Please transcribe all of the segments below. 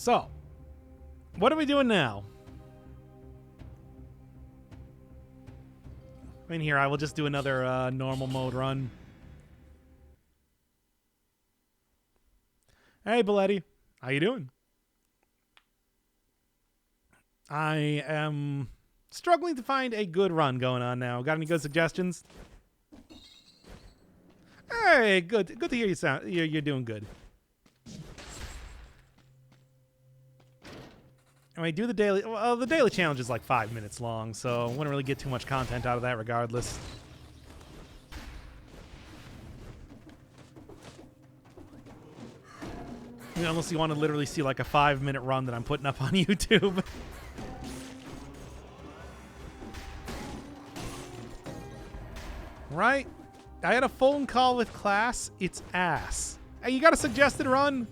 So, what are we doing now? In here, I will just do another normal mode run. Hey, Belletti. How you doing? I am struggling to find a good run going on now. Got any good suggestions? Hey, good. Good to hear you sound. You're doing good. And I do the daily. Well, the daily challenge is like 5 minutes long, so I wouldn't really get too much content out of that, regardless. You know, unless you want to literally see like a 5-minute run that I'm putting up on YouTube. Right? I had a phone call with class. It's ass. Hey, you got a suggested run?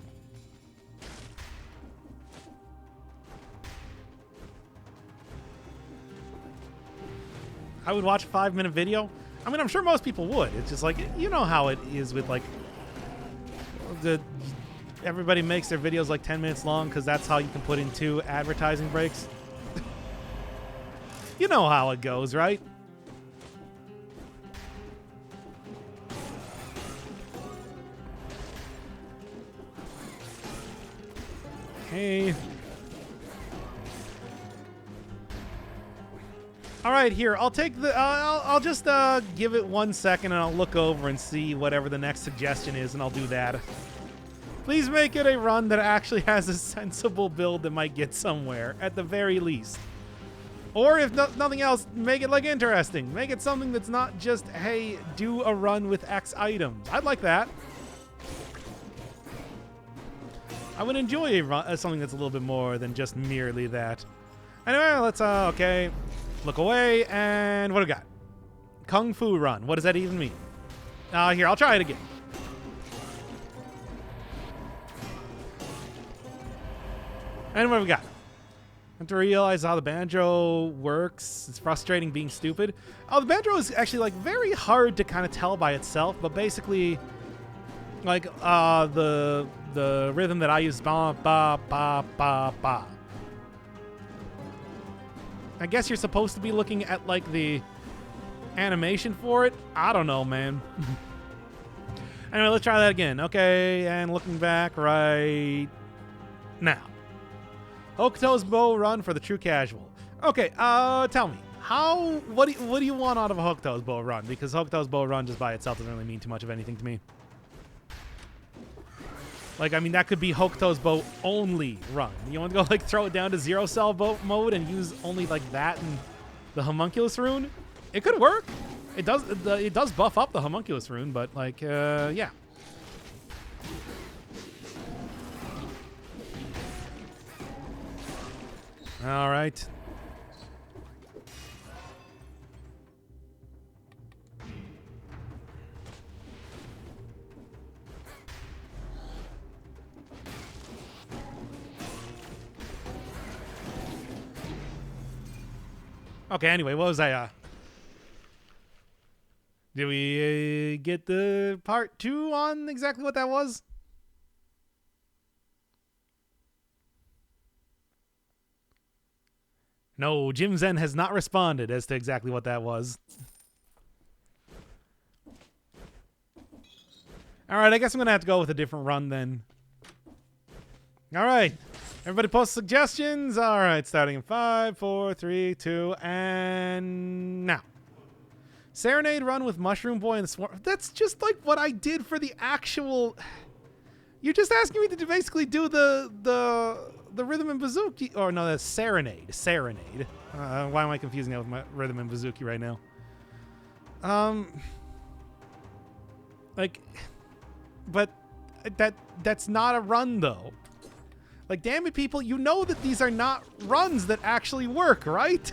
I would watch a 5-minute video. I mean, I'm sure most people would. It's just like, you know how it is with like everybody makes their videos like 10 minutes long because that's how you can put in 2 advertising breaks. You know how it goes, right? Hey. All right, here. I'll take the. I'll just give it 1 second, and I'll look over and see whatever the next suggestion is, and I'll do that. Please make it a run that actually has a sensible build that might get somewhere, at the very least. Or if nothing else, make it like interesting. Make it something that's not just, hey, do a run with X items. I'd like that. I would enjoy a run, something that's a little bit more than just merely that. Anyway, let's okay. Look away, and what do we got? Kung Fu run. What does that even mean? Here, I'll try it again. And what do we got? I have to realize how the banjo works. It's frustrating being stupid. Oh, the banjo is actually like very hard to kind of tell by itself, but basically, like the rhythm that I use, ba ba ba ba ba. I guess you're supposed to be looking at like the animation for it. I don't know, man. Anyway, let's try that again. Okay, and looking back right now. Hokuto's bow run for the true casual. Okay, tell me, what do you want out of a Hokuto's bow run? Because Hokuto's bow run just by itself doesn't really mean too much of anything to me. Like, I mean, that could be Hokuto's bow only run. You want to go, like, throw it down to 0-cell bow mode and use only, like, that and the homunculus rune? It could work. It does buff up the homunculus rune, but, like, yeah. All right. Okay, anyway, what was I, did we get the part 2 on exactly what that was? No, Jim Zen has not responded as to exactly what that was. All right, I guess I'm going to have to go with a different run then. All right. Everybody post suggestions. All right, starting in 5, 4, 3, 2, and now. Serenade run with Mushroom Boy and the Swarm. That's just like what I did for the actual... You're just asking me to basically do the Rhythm and Bazooki. Or no, that's Serenade. Serenade. Why am I confusing that with my Rhythm and Bazooki right now? Like, but that's not a run though. Like, damn it, people, you know that these are not runs that actually work, right?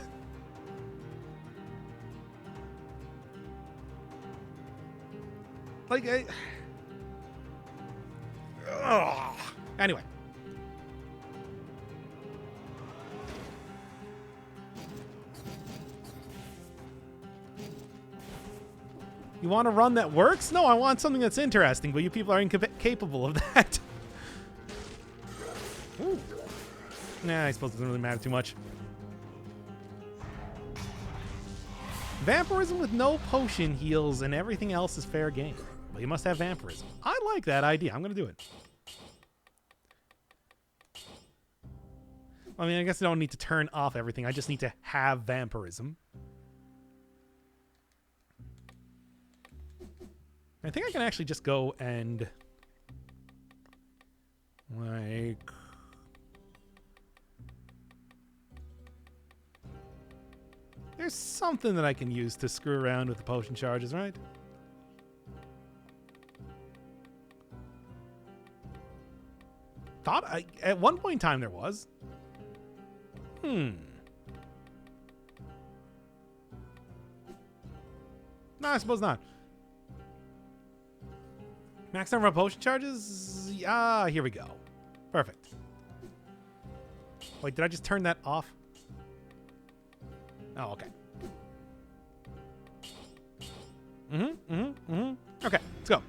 Like, anyway. You want a run that works? No, I want something that's interesting, but you people are incapable of that. Ooh. Nah, I suppose it doesn't really matter too much. Vampirism with no potion heals and everything else is fair game. But you must have vampirism. I like that idea. I'm going to do it. I mean, I guess I don't need to turn off everything. I just need to have vampirism. I think I can actually just go and... like... there's something that I can use to screw around with the potion charges, right? At one point in time there was. No, I suppose not. Max number of potion charges? Ah, here we go. Perfect. Wait, did I just turn that off? Oh, okay. Okay, let's go.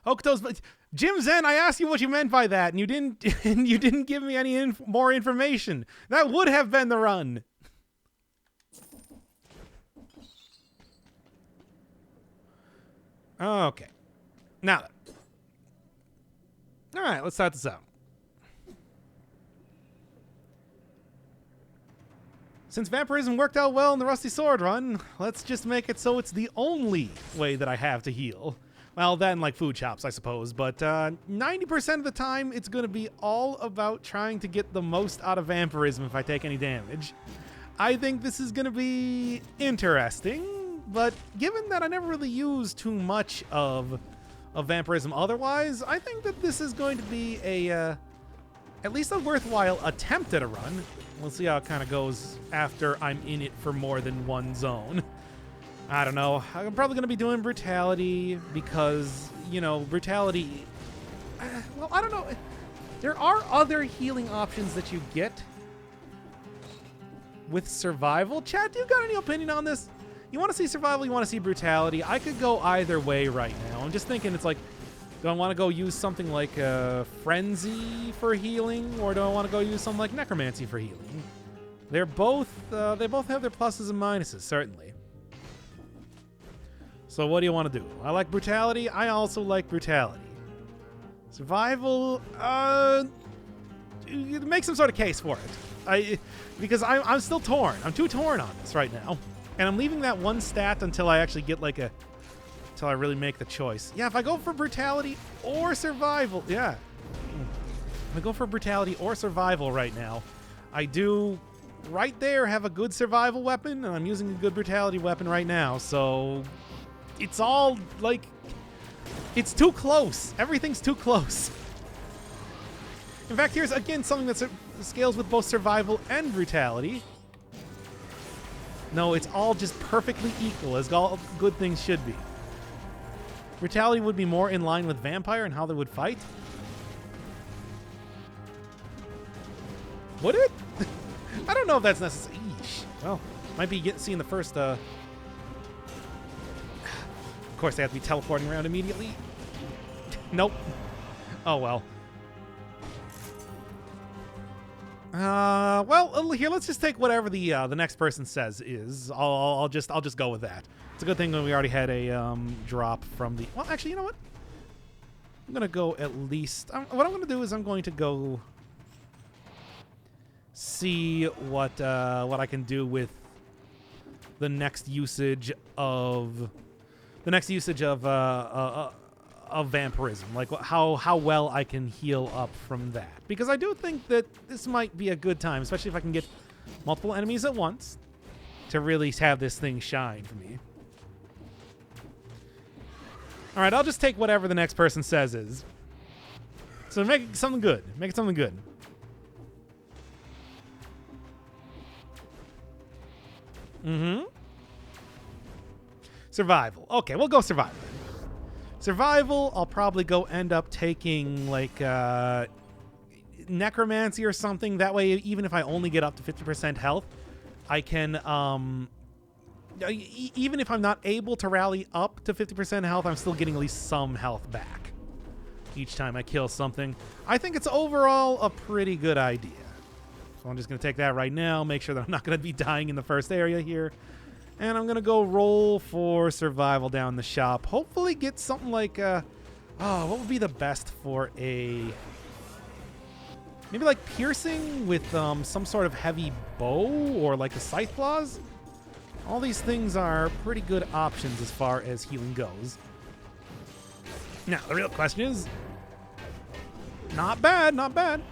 Hokuto's, Jim Zen, I asked you what you meant by that, and you didn't give me any more information. That would have been the run. Okay. Now then. All right, let's start this out. Since vampirism worked out well in the Rusty Sword run, let's just make it so it's the only way that I have to heal. Well, then like food shops, I suppose, but 90% of the time, it's going to be all about trying to get the most out of vampirism if I take any damage. I think this is going to be interesting, but given that I never really used too much of vampirism otherwise, I think that this is going to be a at least a worthwhile attempt at a run. We'll see how it kind of goes after I'm in it for more than one zone. I don't know. I'm probably going to be doing brutality because, you know, brutality... well, I don't know. There are other healing options that you get with survival. Chat, do you got any opinion on this? You want to see survival, you want to see brutality? I could go either way right now. I'm just thinking it's like, do I want to go use something like Frenzy for healing, or do I want to go use something like Necromancy for healing? They're both, they both have their pluses and minuses, certainly. So what do you want to do? I like brutality. I also like brutality. Survival, make some sort of case for it. Because I'm still torn. I'm too torn on this right now. And I'm leaving that one stat until I actually get like until I really make the choice. Yeah, if I go for brutality or survival, yeah. If I go for brutality or survival right now, I do right there have a good survival weapon, and I'm using a good brutality weapon right now, so it's all like, it's too close. Everything's too close. In fact, here's again something that scales with both survival and brutality. No, it's all just perfectly equal, as all good things should be. Brutality would be more in line with Vampire and how they would fight. Would it? I don't know if that's necessary. Eesh. Well, might be seeing the first... Of course, they have to be teleporting around immediately. Nope. Oh, well. Well, here, let's just take whatever the next person says is. I'll just go with that. It's a good thing that we already had a drop from the... Well, actually, you know what? I'm gonna go at least... what I'm gonna do is I'm going to go see what I can do with the next usage of vampirism, like how well I can heal up from that, because I do think that this might be a good time, especially if I can get multiple enemies at once, to really have this thing shine for me. All right, I'll just take whatever the next person says is. So make it something good. Make it something good. Survival. Okay, we'll go survival. Survival, I'll probably go end up taking like Necromancy or something. That way, even if I only get up to 50% health, I can, even if I'm not able to rally up to 50% health, I'm still getting at least some health back. each time I kill something. I think it's overall a pretty good idea. So I'm just going to take that right now, make sure that I'm not going to be dying in the first area here. And I'm going to go roll for survival down the shop. Hopefully get something like, what would be the best for a... Maybe like piercing with some sort of heavy bow or like a scythe claws? All these things are pretty good options as far as healing goes. Now, the real question is, not bad, not bad.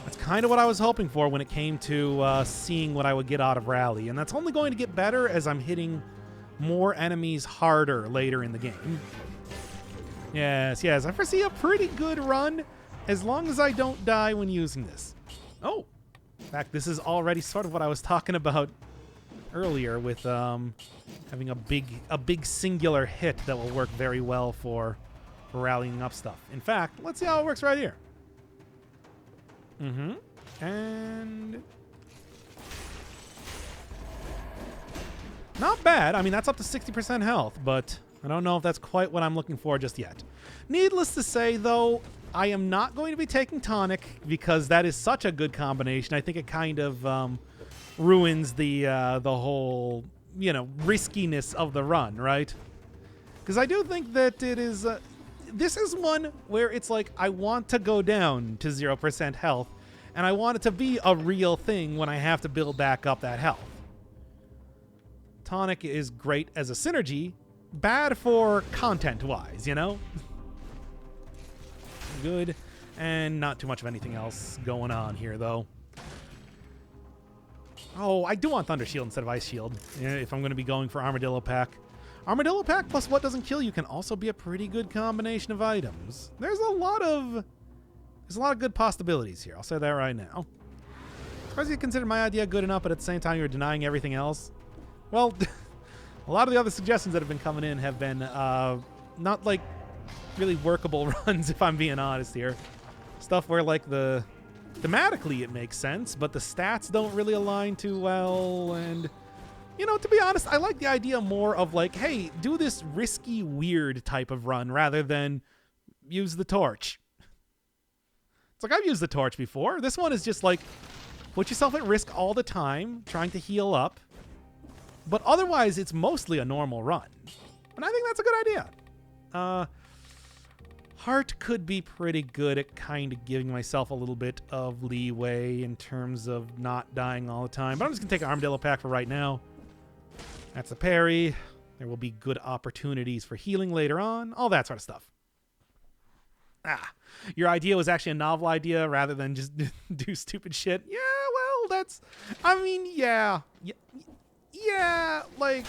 That's kind of what I was hoping for when it came to seeing what I would get out of Rally. And that's only going to get better as I'm hitting more enemies harder later in the game. Yes, yes, I foresee a pretty good run as long as I don't die when using this. Oh, in fact, this is already sort of what I was talking about earlier with having a big singular hit that will work very well for rallying up stuff. In fact, let's see how it works right here. And not bad. I mean, that's up to 60% health, but I don't know if that's quite what I'm looking for just yet. Needless to say, though, I am not going to be taking tonic because that is such a good combination. I think it kind of ruins the whole, riskiness of the run, right? Because I do think that it is... this is one where it's like, I want to go down to 0% health, and I want it to be a real thing when I have to build back up that health. Tonic is great as a synergy, bad for content-wise, Good, and not too much of anything else going on here, though. Oh, I do want Thunder Shield instead of Ice Shield, if I'm going to be going for Armadillo Pack. Armadillo Pack plus what doesn't kill you can also be a pretty good combination of items. There's a lot of good possibilities here. I'll say that right now. Suppose you consider my idea good enough, but at the same time you're denying everything else. Well, a lot of the other suggestions that have been coming in have been not like really workable runs, if I'm being honest here. Stuff where like thematically it makes sense, but the stats don't really align too well, and to be honest, I like the idea more of like, hey, do this risky, weird type of run rather than use the torch. It's like, I've used the torch before. This one is just like, put yourself at risk all the time, trying to heal up. But otherwise, it's mostly a normal run. And I think that's a good idea. Heart could be pretty good at kind of giving myself a little bit of leeway in terms of not dying all the time. But I'm just going to take an Armadillo Pack for right now. That's a parry. There will be good opportunities for healing later on. All that sort of stuff. Your idea was actually a novel idea rather than just do stupid shit. Yeah, well, that's... I mean, yeah. Yeah, like,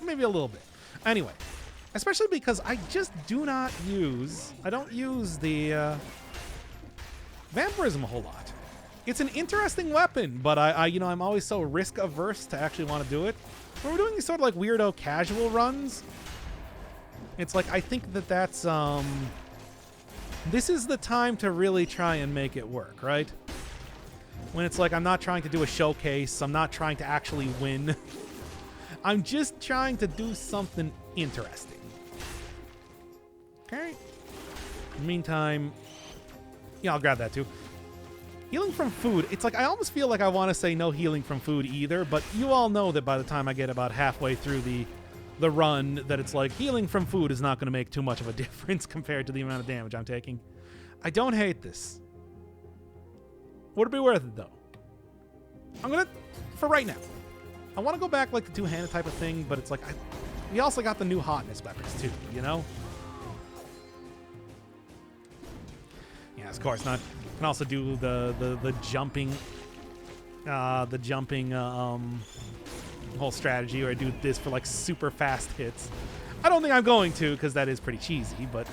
maybe a little bit. Anyway, especially because I just do not use... I don't use the Vampirism a whole lot. It's an interesting weapon, but I'm always so risk-averse to actually want to do it. When we're doing these sort of like weirdo casual runs, it's like, I think that's... this is the time to really try and make it work, right? When it's like, I'm not trying to do a showcase, I'm not trying to actually win. I'm just trying to do something interesting. Okay. In the meantime, yeah, I'll grab that too. Healing from food. It's like, I almost feel like I want to say no healing from food either, but you all know that by the time I get about halfway through the run, that it's like, healing from food is not going to make too much of a difference compared to the amount of damage I'm taking. I don't hate this. Would it be worth it, though? I'm going to, for right now, I want to go back like the two-handed type of thing, but it's like, we also got the new hotness weapons too, Yeah, of course not. Can also do the jumping, whole strategy where I do this for like super fast hits. I don't think I'm going to, because that is pretty cheesy, but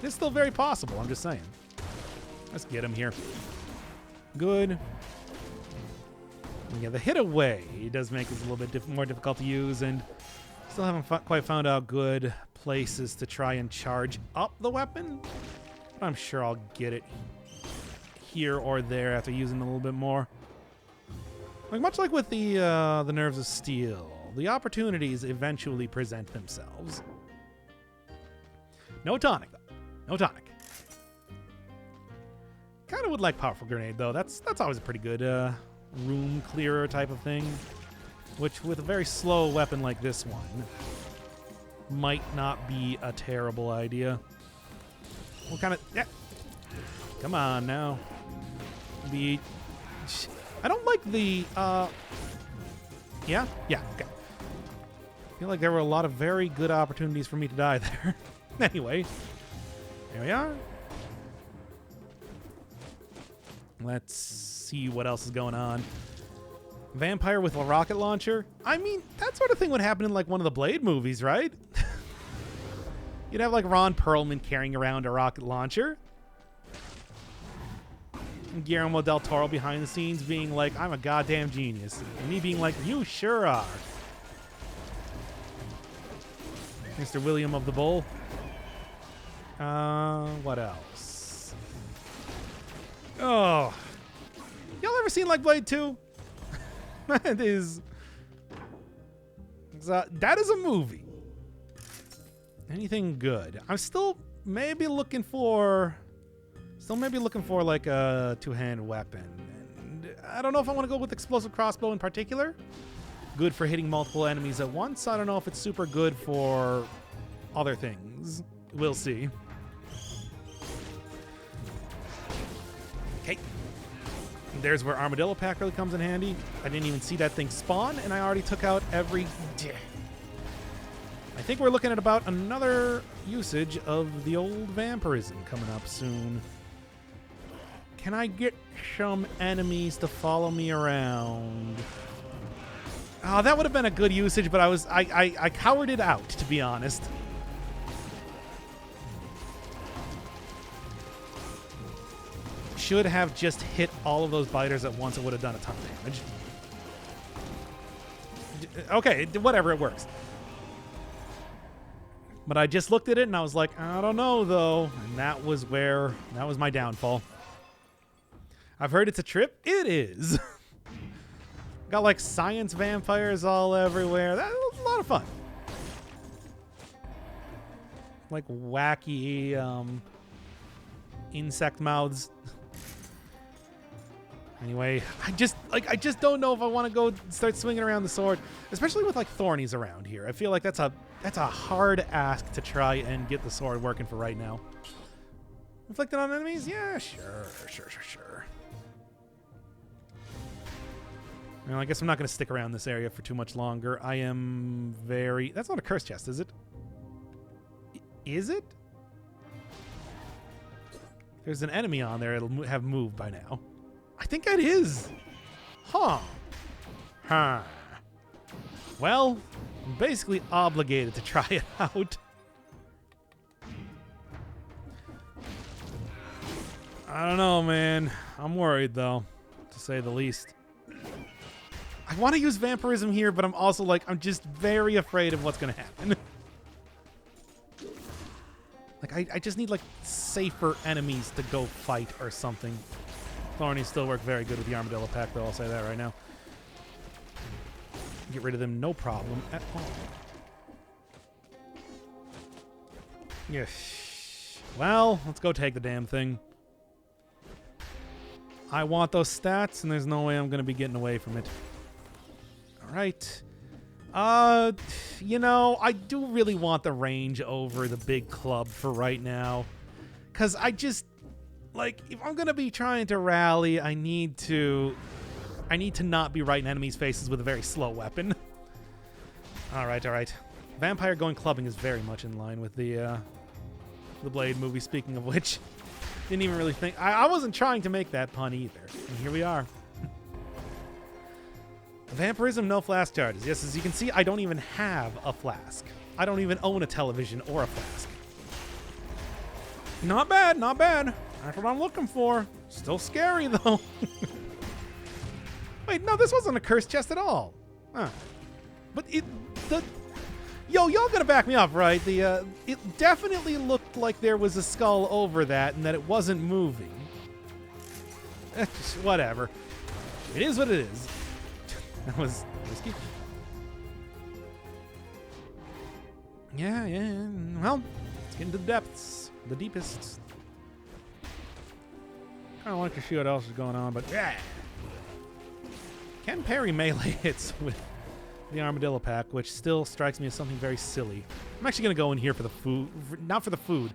it's still very possible. I'm just saying. Let's get him here. Good. Yeah, the hit away does make this a little bit more difficult to use, and still haven't quite found out good places to try and charge up the weapon. But I'm sure I'll get it here or there after using it a little bit more. Like much like with the Nerves of Steel, the opportunities eventually present themselves. No tonic, though. No tonic. Kind of would like powerful grenade though. That's always a pretty good room clearer type of thing. Which with a very slow weapon like this one might not be a terrible idea. What kind of... Yeah. Come on now. I don't like the... Yeah? Yeah, okay. I feel like there were a lot of very good opportunities for me to die there. Anyway. There we are. Let's see what else is going on. Vampire with a rocket launcher? I mean, that sort of thing would happen in like one of the Blade movies, right? You'd have like Ron Perlman carrying around a rocket launcher. And Guillermo del Toro behind the scenes being like, I'm a goddamn genius. And me being like, you sure are. Mr. William of the Bull. What else? Oh. Y'all ever seen like Blade 2? That is a movie. Anything good? I'm still maybe looking for like a two-handed weapon. And I don't know if I want to go with explosive crossbow in particular. Good for hitting multiple enemies at once. I don't know if it's super good for other things. We'll see. Okay. There's where Armadillo Pack really comes in handy. I didn't even see that thing spawn, and I already took out every... I think we're looking at about another usage of the old vampirism coming up soon. Can I get some enemies to follow me around? Oh, that would have been a good usage, but I cowered it out, to be honest. Should have just hit all of those biters at once. It would have done a ton of damage. Okay, whatever, it works. But I just looked at it and I was like, I don't know though. And that was my downfall. I've heard it's a trip. It is. Got like science vampires all everywhere. That was a lot of fun. Like wacky insect mouths. Anyway, I just don't know if I want to go start swinging around the sword, especially with like thornies around here. I feel like that's a hard ask to try and get the sword working for right now. Inflicted on enemies? Yeah, sure. Well, I guess I'm not going to stick around this area for too much longer. I am very... That's not a curse chest, is it? Is it? There's an enemy on there. It'll have moved by now. I think that is. Huh. Well, I'm basically obligated to try it out. I don't know, man. I'm worried, though, to say the least. I want to use vampirism here, but I'm also like, I'm just very afraid of what's going to happen. Like, I just need, like, safer enemies to go fight or something. Thornies still work very good with the Armadillo Pack, though, I'll say that right now. Get rid of them, no problem at all. Yes. Well, let's go take the damn thing. I want those stats, and there's no way I'm going to be getting away from it. All right. You know, I do really want the range over the big club for right now. Because I just... Like, if I'm going to be trying to rally, I need to not be right in enemies' faces with a very slow weapon. All right. Vampire going clubbing is very much in line with the Blade movie, speaking of which. Didn't even really think... I wasn't trying to make that pun either. And here we are. Vampirism, no flask charges. Yes, as you can see, I don't even have a flask. I don't even own a television or a flask. Not bad. That's what I'm looking for. Still scary, though. Wait, no, this wasn't a cursed chest at all. Huh. But y'all gotta back me up, right? It definitely looked like there was a skull over that and that it wasn't moving. Whatever. It is what it is. That was risky. Yeah. Well, let's get into the depths. the deepest. Kind of like to see what else is going on, but yeah. Can parry melee hits with the armadillo pack, which still strikes me as something very silly. I'm actually going to go in here for the food. Not for the food.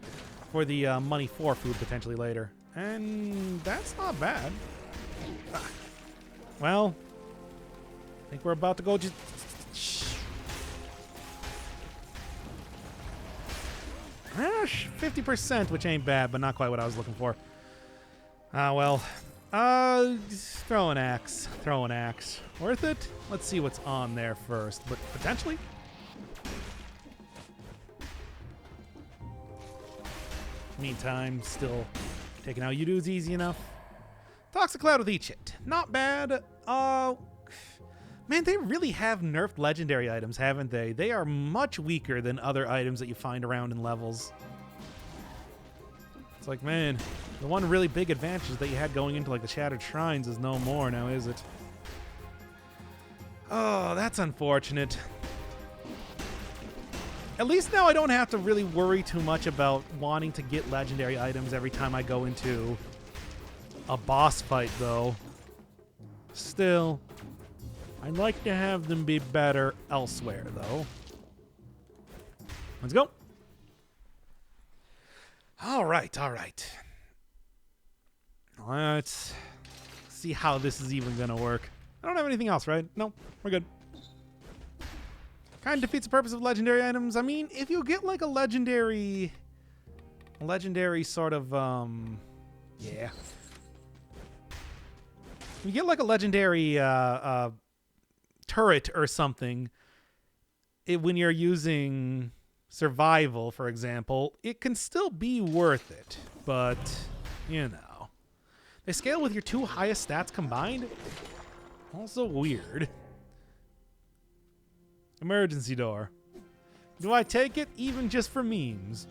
For the money for food potentially later. And that's not bad. Well, I think we're about to go just... 50%, which ain't bad, but not quite what I was looking for. Well... throw an axe. Throw an axe. Worth it? Let's see what's on there first, but potentially? Meantime, still taking out you dudes easy enough. Toxic Cloud with each hit. Not bad. Man, they really have nerfed legendary items, haven't they? They are much weaker than other items that you find around in levels. It's like, man, the one really big advantage that you had going into like the Shattered Shrines is no more now, is it? Oh, that's unfortunate. At least now I don't have to really worry too much about wanting to get legendary items every time I go into a boss fight, though. Still, I'd like to have them be better elsewhere, though. Let's go. All right, all right. Let's see how this is even going to work. I don't have anything else, right? No, we're good. Kind of defeats the purpose of legendary items. I mean, if you get like a legendary sort of, yeah. If you get like a legendary turret or something, when you're using survival, for example, it can still be worth it. But, you know. They scale with your two highest stats combined? Also weird. Emergency door. Do I take it even just for memes?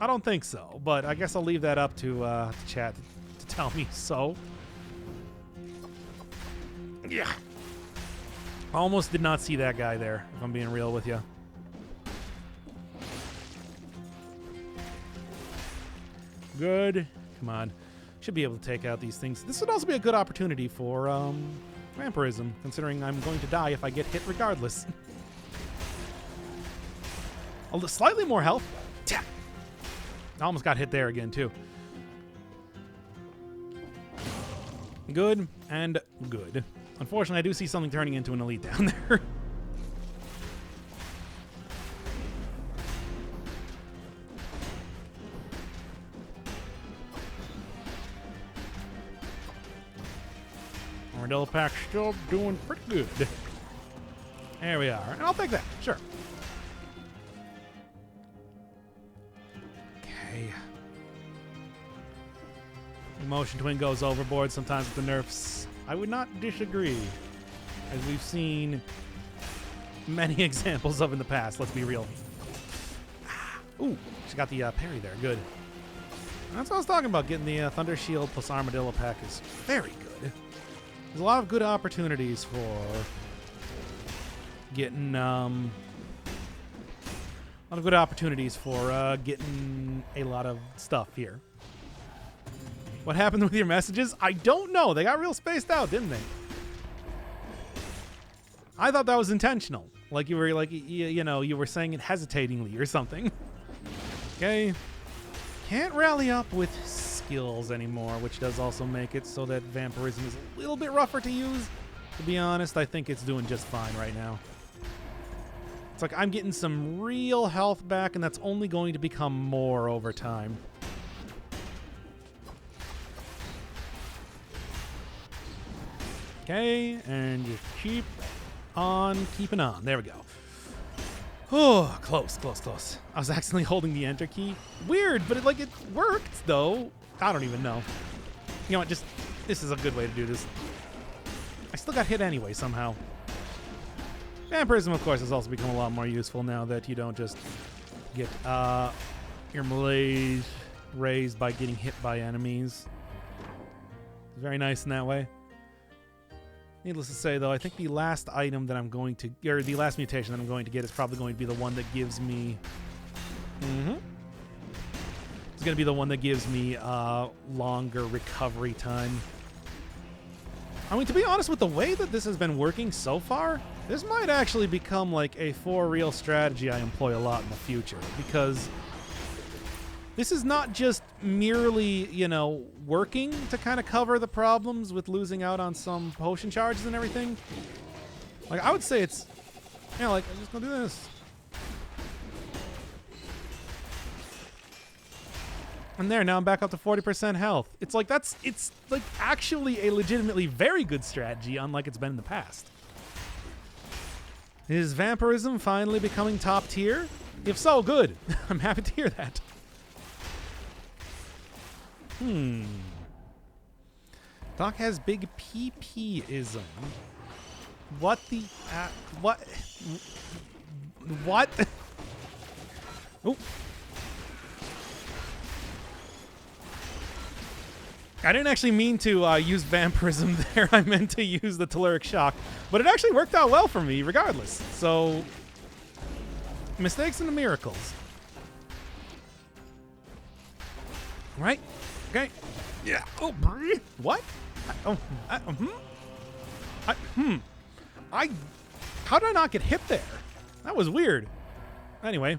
I don't think so, but I guess I'll leave that up to chat to tell me so. Yeah. Almost did not see that guy there, if I'm being real with you. Good. Come on. Should be able to take out these things. This would also be a good opportunity for vampirism, considering I'm going to die if I get hit regardless. Slightly more health. Tap. I almost got hit there again, too. Good and good. Unfortunately, I do see something turning into an elite down there. Armadillo pack still doing pretty good. There we are. And I'll take that. Sure. Okay. Emotion Twin goes overboard sometimes with the nerfs. I would not disagree, as we've seen many examples of in the past. Let's be real. Ooh, she got the parry there. Good. That's what I was talking about. Getting the Thunder Shield plus Armadillo pack is very good. There's a lot of good opportunities for getting getting a lot of stuff here. What happened with your messages? I don't know. They got real spaced out, didn't they? I thought that was intentional. Like you were you were saying it hesitatingly or something. Okay. Can't rally up with skills anymore, which does also make it so that vampirism is a little bit rougher to use. To be honest, I think it's doing just fine right now. It's like I'm getting some real health back, and that's only going to become more over time. Okay, and just keep on keeping on. There we go. Oh, close, close, close. I was accidentally holding the enter key. Weird, but it worked, though. I don't even know. You know what, this is a good way to do this. I still got hit anyway, somehow. Vampirism, of course, has also become a lot more useful now that you don't just get your malaise raised by getting hit by enemies. It's very nice in that way. Needless to say, though, I think the last item that I'm going to, or the last mutation that I'm going to get is probably going to be the one that gives me, It's going to be the one that gives me longer recovery time. I mean, to be honest, with the way that this has been working so far, this might actually become like a for real strategy I employ a lot in the future, because this is not just merely, you know, working to kind of cover the problems with losing out on some potion charges and everything. Like, I would say it's, you know, like, I'm just gonna do this. And there, now I'm back up to 40% health. It's like, it's like actually a legitimately very good strategy, unlike it's been in the past. Is vampirism finally becoming top tier? If so, good. I'm happy to hear that. Doc has big PP-ism. What the... what? What? Oh. I didn't actually mean to use vampirism there. I meant to use the telluric shock. But it actually worked out well for me regardless. So, mistakes and miracles. Right? Okay. Yeah. Oh, what? How did I not get hit there? That was weird. Anyway.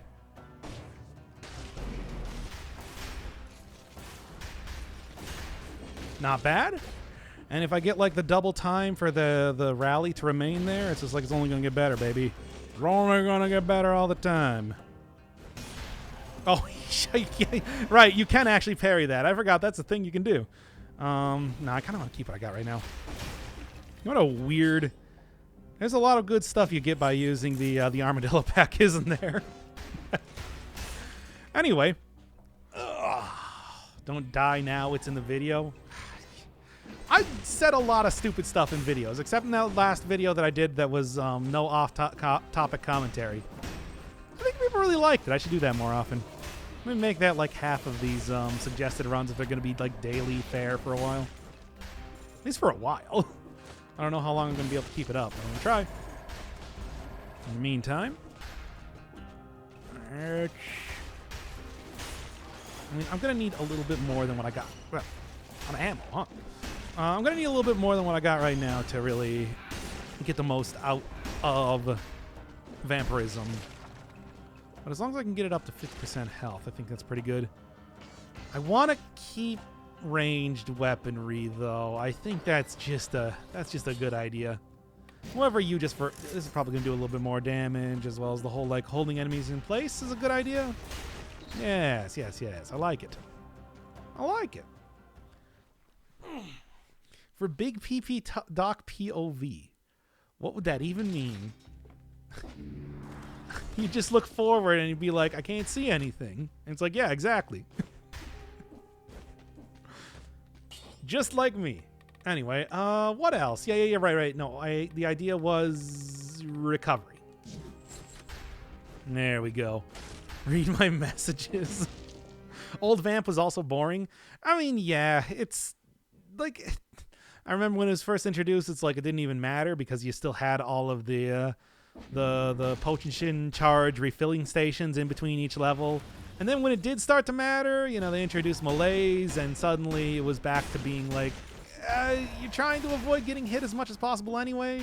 Not bad. And if I get like the double time for the rally to remain there, it's just like it's only gonna get better, baby. It's only gonna get better all the time. Oh, right. You can actually parry that. I forgot that's a thing you can do. No, I kind of want to keep what I got right now. What a weird... There's a lot of good stuff you get by using the armadillo pack, isn't there? Anyway. Ugh. Don't die now. It's in the video. I said a lot of stupid stuff in videos, except in that last video that I did that was no off-topic commentary. I think people really liked it. I should do that more often. Let me make that like half of these suggested runs if they're going to be like daily fare for a while. At least for a while. I don't know how long I'm going to be able to keep it up, but I'm going to try. In the meantime... I mean, I'm going to need a little bit more than what I got. Well, on ammo, huh? I'm going to need a little bit more than what I got right now to really get the most out of vampirism. But as long as I can get it up to 50% health, I think that's pretty good. I want to keep ranged weaponry, though. I think that's just a good idea. However, this is probably going to do a little bit more damage, as well as the whole, like, holding enemies in place is a good idea. Yes, yes, yes. I like it. I like it. For big PP Doc POV, what would that even mean? You just look forward and you'd be like, I can't see anything. And it's like, yeah, exactly. Just like me. Anyway, what else? Yeah, right. No, the idea was recovery. There we go. Read my messages. Old Vamp was also boring. I mean, yeah, it's like... I remember when it was first introduced, it's like it didn't even matter because you still had all of the potion charge refilling stations in between each level. And then when it did start to matter, you know, they introduced malaise, and suddenly it was back to being like, you're trying to avoid getting hit as much as possible anyway.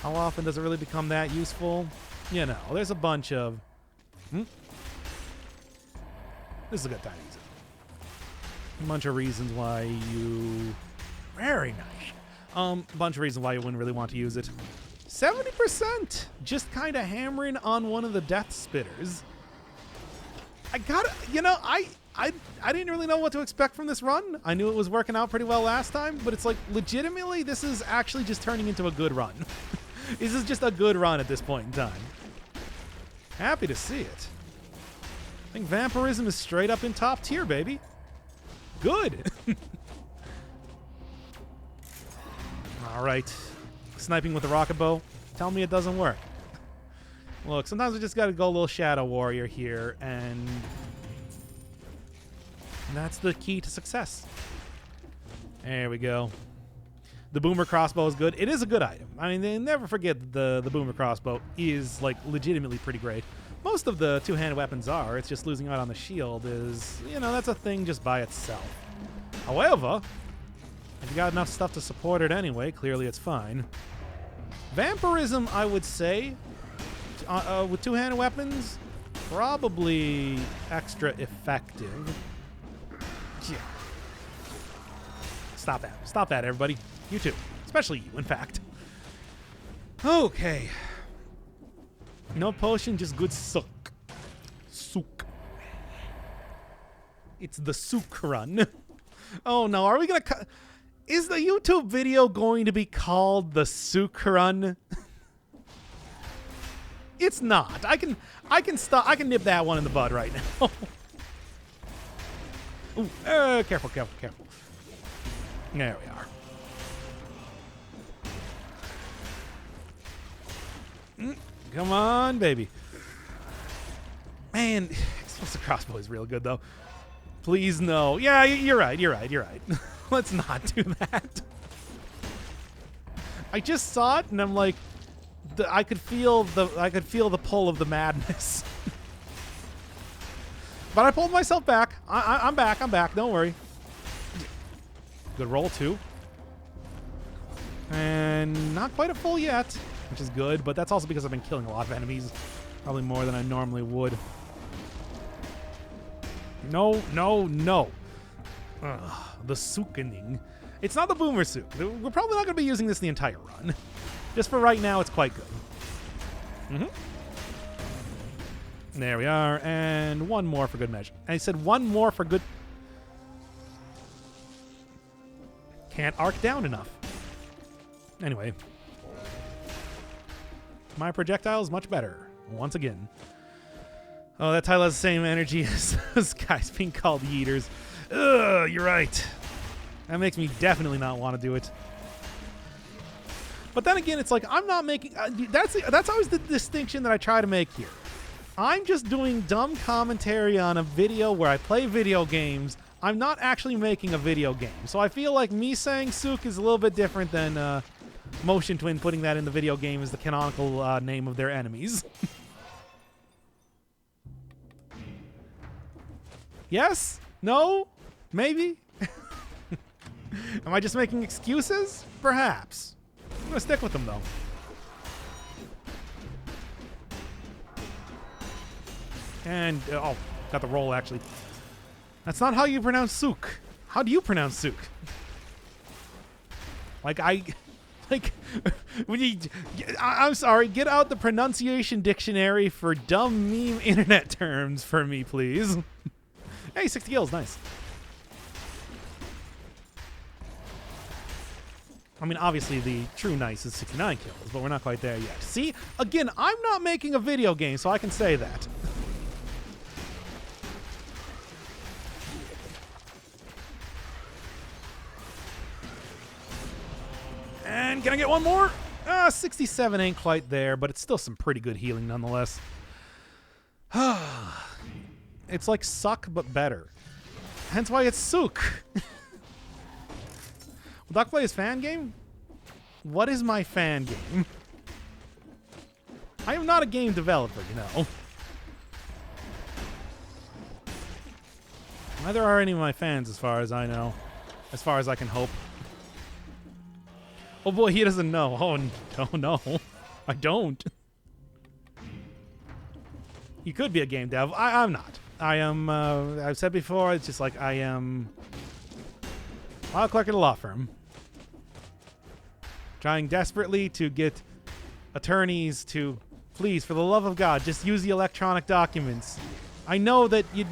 How often does it really become that useful? You know, there's a bunch of... This is a good time to use it. A bunch of reasons why you... Very nice. A bunch of reasons why you wouldn't really want to use it. 70%! Just kind of hammering on one of the death spitters. I gotta... You know, I didn't really know what to expect from this run. I knew it was working out pretty well last time, but it's like, legitimately, this is actually just turning into a good run. This is just a good run at this point in time. Happy to see it. I think vampirism is straight up in top tier, baby. Good. All right. Sniping with a rocket bow. Tell me it doesn't work. Look, sometimes we just got to go a little Shadow Warrior here, and that's the key to success. There we go. The Boomer Crossbow is good. It is a good item. I mean, they never forget that the Boomer Crossbow is, like, legitimately pretty great. most of the two-handed weapons are. It's just losing out on the shield is, you know, that's a thing just by itself. However, if you got enough stuff to support it anyway, clearly it's fine. Vampirism, I would say, with two-handed weapons, probably extra effective. Yeah. Stop that. Stop that, everybody. You too. Especially you, in fact. Okay. No potion, just good sook. Sook. It's the sook run. Oh no, are we gonna is the YouTube video going to be called the sook run? It's not. I can nip that one in the bud right now. Ooh, careful, careful, careful. There we are. Come on, baby. Man, explosive crossbow is real good, though. Please, no. Yeah, you're right, you're right, you're right. Let's not do that. I just saw it, and I'm like, I could feel the pull of the madness. But I pulled myself back. I'm back. I'm back. Don't worry. Good roll, too. And not quite a full yet, which is good, but that's also because I've been killing a lot of enemies. Probably more than I normally would. No, no, no. Ugh, the Sukening. It's not the Boomer Sook. We're probably not going to be using this the entire run. Just for right now, it's quite good. There we are, and one more for good measure. I said one more for good... Can't arc down enough. Anyway. My projectile is much better, once again. Oh, that title has the same energy as those guys being called yeeters. Ugh, you're right. That makes me definitely not want to do it. But then again, it's like, I'm not making... that's always the distinction that I try to make here. I'm just doing dumb commentary on a video where I play video games. I'm not actually making a video game. So I feel like me saying Sook is a little bit different than Motion Twin putting that in the video game as the canonical name of their enemies. Yes? No? Maybe? Am I just making excuses? Perhaps. I'm going to stick with them, though. And, oh, got the roll, actually. That's not how you pronounce Sook. How do you pronounce Sook? I'm sorry, get out the pronunciation dictionary for dumb meme internet terms for me, please. Hey, 60 kills, nice. I mean, obviously the true nice is 69 kills, but we're not quite there yet. See, again, I'm not making a video game, so I can say that. And can I get one more? 67 ain't quite there, but it's still some pretty good healing nonetheless. It's like suck, but better. Hence why it's Sook. Will Doc play his fan game? What is my fan game? I am not a game developer, you know. Neither are any of my fans, as far as I know. As far as I can hope. Oh boy, he doesn't know. Oh no. I don't. You could be a game dev. I'm not. I am, I've said before, it's just like I am a clerk at a law firm. Trying desperately to get attorneys to, please, for the love of God, just use the electronic documents. I know that you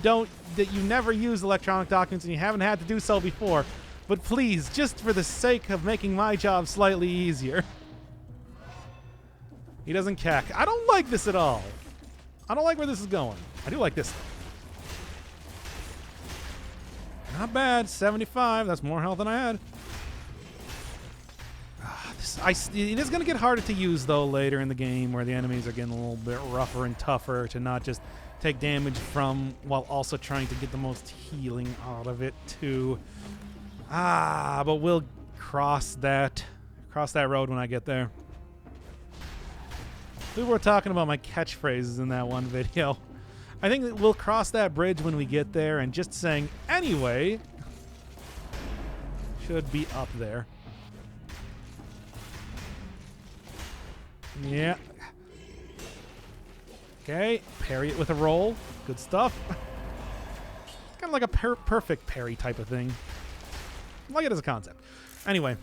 never use electronic documents and you haven't had to do so before, but please, just for the sake of making my job slightly easier. He doesn't cack. I don't like this at all. I don't like where this is going. I do like this though. Not bad, 75. That's more health than I had. It is going to get harder to use, though, later in the game where the enemies are getting a little bit rougher and tougher to not just take damage from while also trying to get the most healing out of it, too. But we'll cross that road when I get there. We were talking about my catchphrases in that one video. I think that we'll cross that bridge when we get there, and just saying anyway should be up there. Yeah. Okay, parry it with a roll. Good stuff. It's kind of like a perfect parry type of thing. I like it as a concept. Anyway.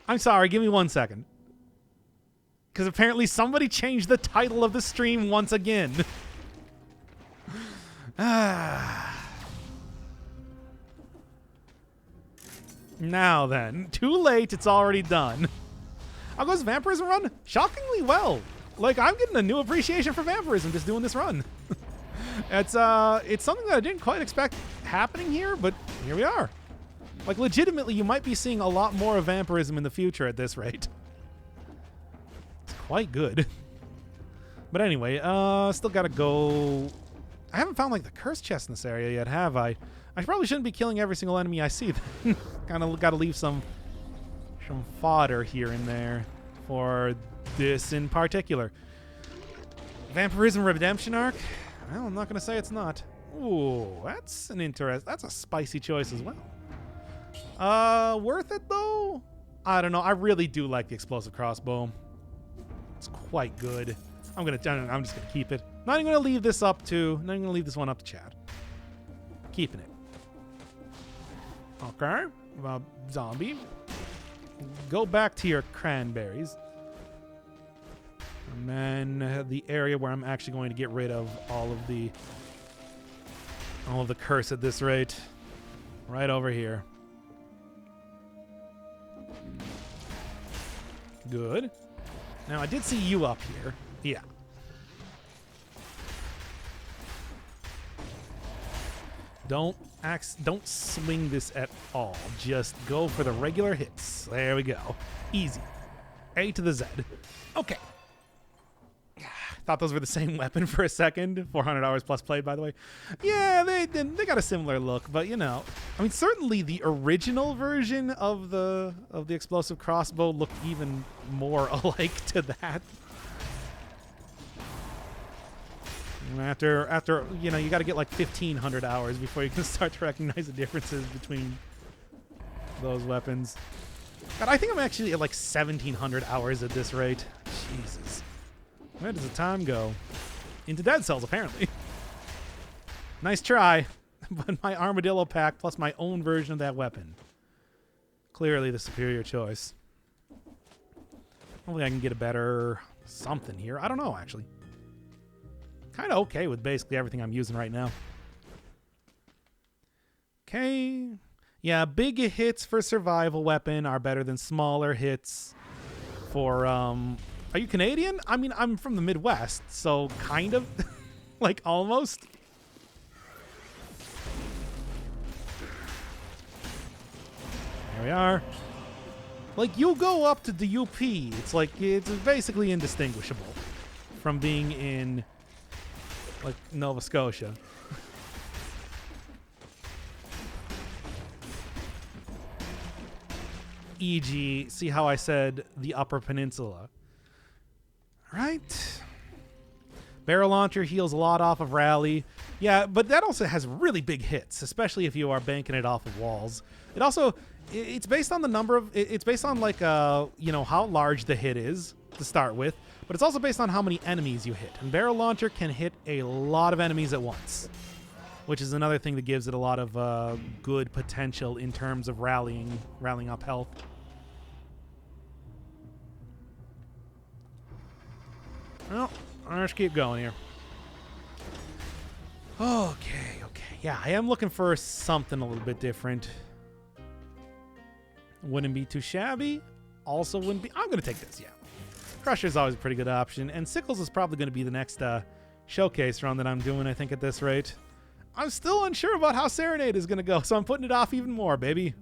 I'm sorry, give me 1 second. Because apparently somebody changed the title of the stream once again. Now then. Too late, it's already done. How goes Vampirism run? Shockingly well. Like, I'm getting a new appreciation for Vampirism just doing this run. It's something that I didn't quite expect happening here, but here we are. Like, legitimately, you might be seeing a lot more of Vampirism in the future at this rate. It's quite good. But anyway, still gotta go... I haven't found, like, the curse chest in this area yet, have I? I probably shouldn't be killing every single enemy I see. Kind of gotta leave some fodder here and there for this in particular. Vampirism Redemption Arc? Well, I'm not gonna say it's not. Ooh, that's a spicy choice as well. Worth it though? I don't know. I really do like the explosive crossbow. It's quite good. I'm just gonna keep it. Not even gonna leave this one up to Chad. Keeping it. Okay. Zombie. Go back to your cranberries. And then the area where I'm actually going to get rid of all of the curse at this rate. Right over here. Good. Now I did see you up here. Yeah. Don't swing this at all. Just go for the regular hits. There we go. Easy. A to the Z. Okay. Thought those were the same weapon for a second. 400 hours plus played, by the way. Yeah, they got a similar look, but you know, I mean, certainly the original version of the explosive crossbow looked even more alike to that. After you know, you got to get like 1,500 hours before you can start to recognize the differences between those weapons. God, I think I'm actually at like 1,700 hours at this rate. Jesus. Where does the time go? Into dead cells, apparently. Nice try, but my armadillo pack plus my own version of that weapon. Clearly the superior choice. Hopefully I can get a better something here. I don't know, actually. Kind of okay with basically everything I'm using right now. Okay. Yeah, big hits for survival weapon are better than smaller hits for, Are you Canadian? I mean, I'm from the Midwest, so kind of. Like, almost. There we are. Like, you go up to the UP. It's like, it's basically indistinguishable from being in, like, Nova Scotia. E.g., see how I said the Upper Peninsula. Right. Barrel launcher heals a lot off of rally. Yeah, but that also has really big hits, especially if you are banking it off of walls. It also, it's based on the number of, it's based on like, you know, how large the hit is to start with, but it's also based on how many enemies you hit. And barrel launcher can hit a lot of enemies at once, which is another thing that gives it a lot of good potential in terms of rallying up health. Well, let's keep going here. Okay. Yeah, I am looking for something a little bit different. Wouldn't be too shabby. Also wouldn't be... I'm going to take this, yeah. Crusher is always a pretty good option. And Sickles is probably going to be the next showcase run that I'm doing, I think, at this rate. I'm still unsure about how Serenade is going to go, so I'm putting it off even more, baby.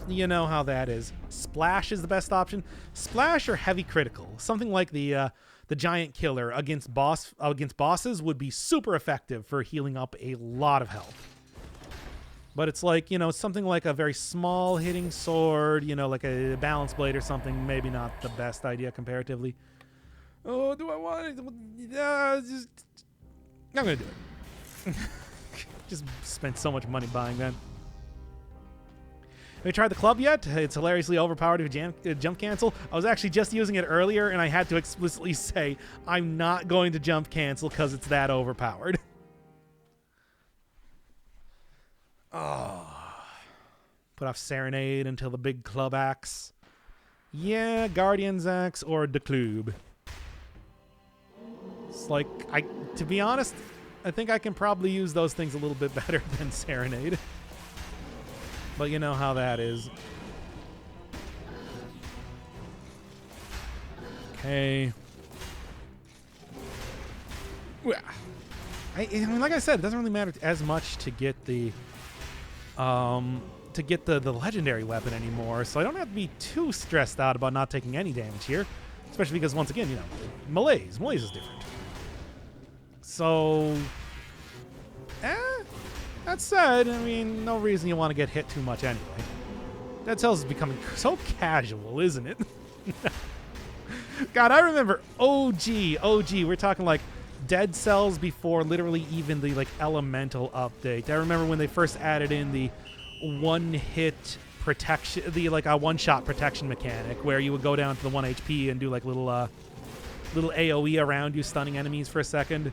You know how that is. Splash is the best option. Splash or heavy critical. Something like the giant killer against bosses would be super effective for healing up a lot of health. But it's like, you know, something like a very small hitting sword, you know, like a balance blade or something, maybe not the best idea comparatively. Oh, do I want it? I'm going to do it. Just spent so much money buying that. Have you tried the club yet? It's hilariously overpowered if you jump cancel. I was actually just using it earlier, and I had to explicitly say I'm not going to jump cancel because it's that overpowered. Oh. Put off Serenade until the big club axe. Yeah, Guardian's axe or the club. It's like, to be honest, I think I can probably use those things a little bit better than Serenade. But you know how that is. Okay. I mean, like I said, it doesn't really matter as much to get the legendary weapon anymore, so I don't have to be too stressed out about not taking any damage here. Especially because, once again, you know, Malaise is different. So, that said, I mean, no reason you want to get hit too much anyway. Dead Cells is becoming so casual, isn't it? God, I remember OG. We're talking like Dead Cells before literally even the like elemental update. I remember when they first added in the one-hit protection, the like a one-shot protection mechanic where you would go down to the 1 HP and do like little AoE around you, stunning enemies for a second.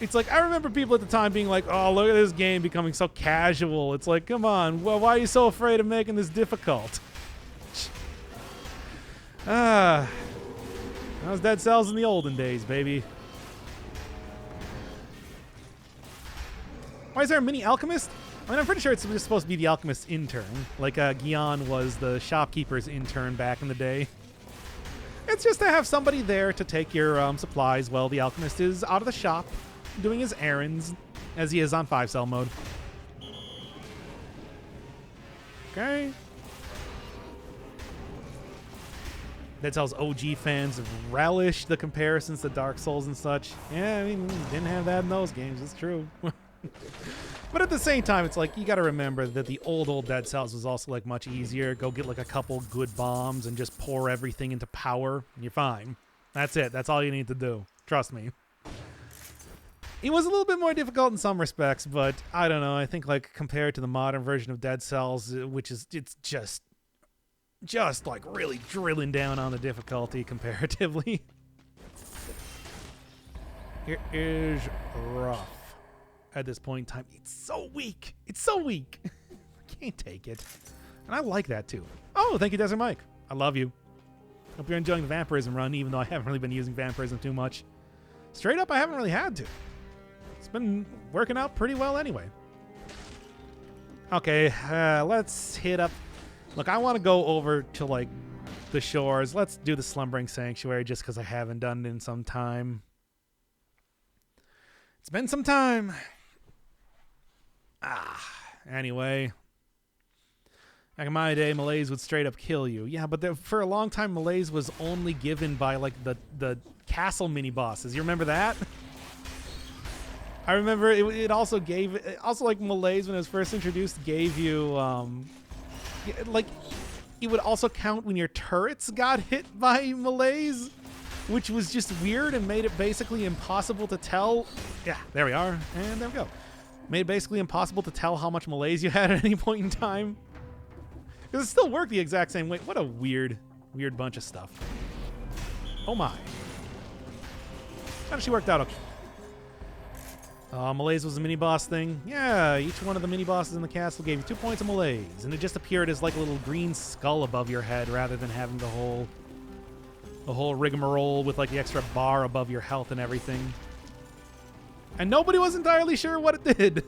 It's like, I remember people at the time being like, oh, look at this game becoming so casual. It's like, come on, well, why are you so afraid of making this difficult? That was Dead Cells in the olden days, baby. Why is there a mini alchemist? I mean, I'm pretty sure it's just supposed to be the alchemist's intern. Like Guion was the shopkeeper's intern back in the day. It's just to have somebody there to take your supplies while the alchemist is out of the shop doing his errands, as he is on 5-cell mode. Okay. Dead Cells OG fans relish the comparisons to Dark Souls and such. Yeah, I mean, didn't have that in those games. It's true. But at the same time, it's like, you got to remember that the old Dead Cells was also like much easier. Go get like a couple good bombs and just pour everything into power, and you're fine. That's it. That's all you need to do. Trust me. It was a little bit more difficult in some respects, but I don't know. I think like compared to the modern version of Dead Cells, which is, it's just like really drilling down on the difficulty comparatively. It is rough at this point in time. It's so weak. It's so weak. I can't take it. And I like that too. Oh, thank you, Desert Mike. I love you. Hope you're enjoying the Vampirism run, even though I haven't really been using Vampirism too much. Straight up, I haven't really had to. It's been working out pretty well anyway. Okay, let's hit up. Look, I want to go over to like the shores. Let's do the Slumbering Sanctuary just because I haven't done it in some time. It's been some time. Anyway. Back in my day, Malaise would straight up kill you. Yeah, but for a long time, Malaise was only given by like the castle mini bosses. You remember that? I remember it also gave, also like Malaise when it was first introduced gave you, like, it would also count when your turrets got hit by Malaise, which was just weird and made it basically impossible to tell. Yeah, there we are, and there we go. Made it basically impossible to tell how much Malaise you had at any point in time. Because it still worked the exact same way. What a weird bunch of stuff. Oh my. Actually worked out okay. Malaise was a mini-boss thing. Yeah, each one of the mini-bosses in the castle gave you 2 points of Malaise, and it just appeared as like a little green skull above your head rather than having the whole rigmarole with like the extra bar above your health and everything. And nobody was entirely sure what it did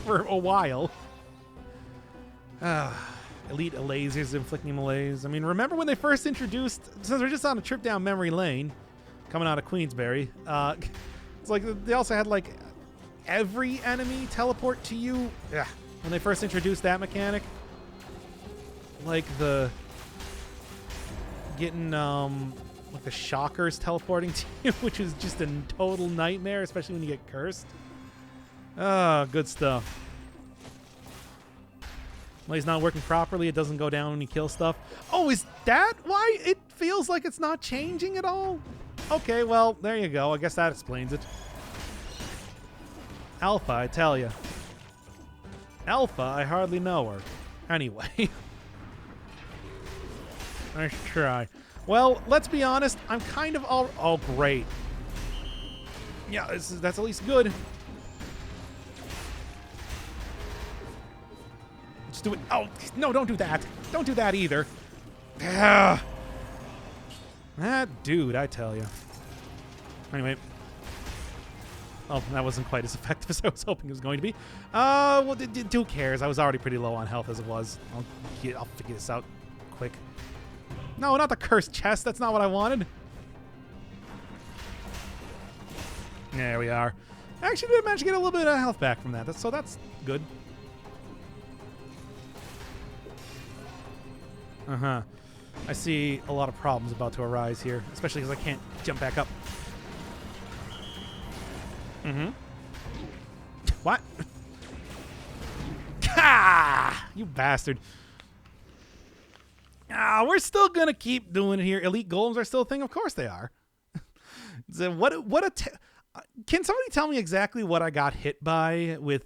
for a while. Elite lasers inflicting Malaise. I mean, remember when they first introduced, since we're just on a trip down memory lane, coming out of Queensberry, it's like they also had like every enemy teleport to you. Yeah, when they first introduced that mechanic, like the getting like the shockers teleporting to you, which is just a total nightmare, especially when you get cursed. Good stuff. When he's not working properly, it doesn't go down when you kill stuff. Oh, is that why it feels like it's not changing at all? Okay, well, there you go. I guess that explains it. Alpha, I tell you. Alpha, I hardly know her. Anyway. Nice try. Well, let's be honest. I'm kind of all... Oh, great. Yeah, that's at least good. Just do it. Oh, no, don't do that. Don't do that either. Ugh. That dude, I tell you. Anyway. Oh, that wasn't quite as effective as I was hoping it was going to be. Well, who cares? I was already pretty low on health as it was. I'll figure this out quick. No, not the cursed chest. That's not what I wanted. There we are. I actually did manage to get a little bit of health back from that. So that's good. Uh-huh. I see a lot of problems about to arise here, especially because I can't jump back up. Mm-hmm. What? Ah! You bastard. Ah, we're still gonna keep doing it here. Elite golems are still a thing? Of course they are. So can somebody tell me exactly what I got hit by with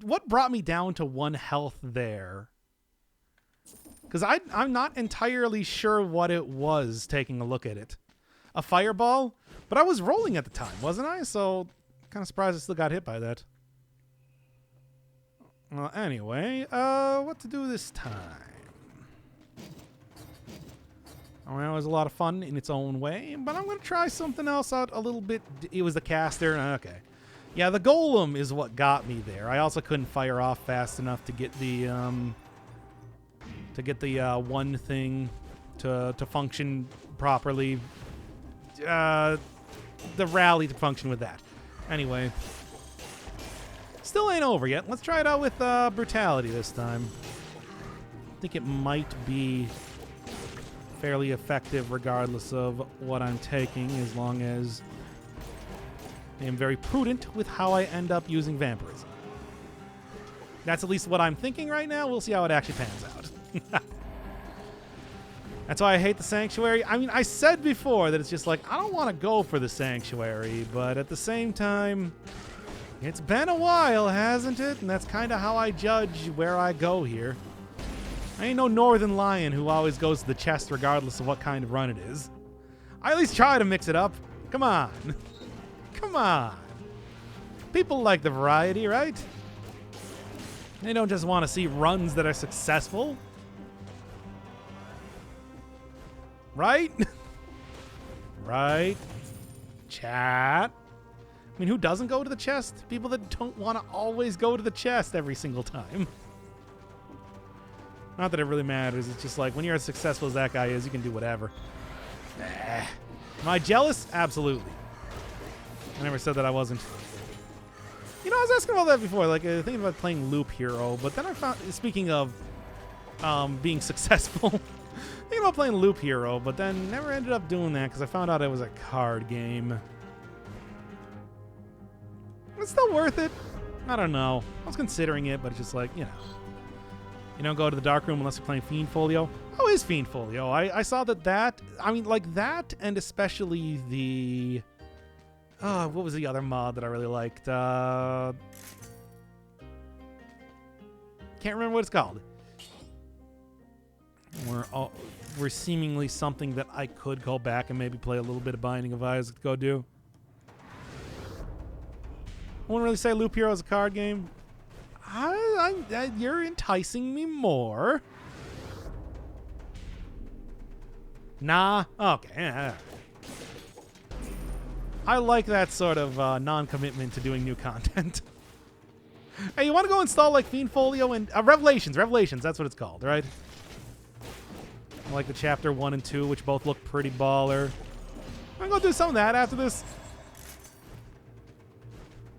what brought me down to 1 health there? Because I'm not entirely sure what it was taking a look at it. A fireball? But I was rolling at the time, wasn't I? So kind of surprised I still got hit by that. Well, anyway, what to do this time? Oh, well, it was a lot of fun in its own way, but I'm going to try something else out a little bit. It was the caster. Okay. Yeah, the golem is what got me there. I also couldn't fire off fast enough to get the one thing to function properly. The rally to function with that. Anyway. Still ain't over yet. Let's try it out with brutality this time. I think it might be fairly effective regardless of what I'm taking, as long as I am very prudent with how I end up using vampirism. That's at least what I'm thinking right now. We'll see how it actually pans out. That's why I hate the Sanctuary. I mean, I said before that it's just like, I don't want to go for the Sanctuary, but at the same time, it's been a while, hasn't it? And that's kind of how I judge where I go here. I ain't no Northern Lion who always goes to the chest regardless of what kind of run it is. I at least try to mix it up. Come on. Come on. People like the variety, right? They don't just want to see runs that are successful. Right? Right? Chat. I mean, who doesn't go to the chest? People that don't want to always go to the chest every single time. Not that it really matters. It's just like, when you're as successful as that guy is, you can do whatever. Am I jealous? Absolutely. I never said that I wasn't. You know, I was asking about that before, like thinking about playing Loop Hero, but then I found, speaking of being successful, thinking about playing Loop Hero, but then never ended up doing that because I found out it was a card game. It's still worth it. I don't know. I was considering it, but it's just like, you know. You don't go to the dark room unless you're playing Fiend Folio. How is Fiend Folio? I saw that, I mean, like that, and especially the... what was the other mod that I really liked? Can't remember what it's called. We're seemingly something that I could go back and maybe play a little bit of Binding of Isaac to go do. I wouldn't really say Loop Hero is a card game. You're enticing me more. Nah? Okay. I like that sort of non-commitment to doing new content. Hey, you want to go install like Fiend Folio and Revelations? Revelations, that's what it's called, right? I like the Chapter 1 and 2, which both look pretty baller. I'm going to do some of that after this.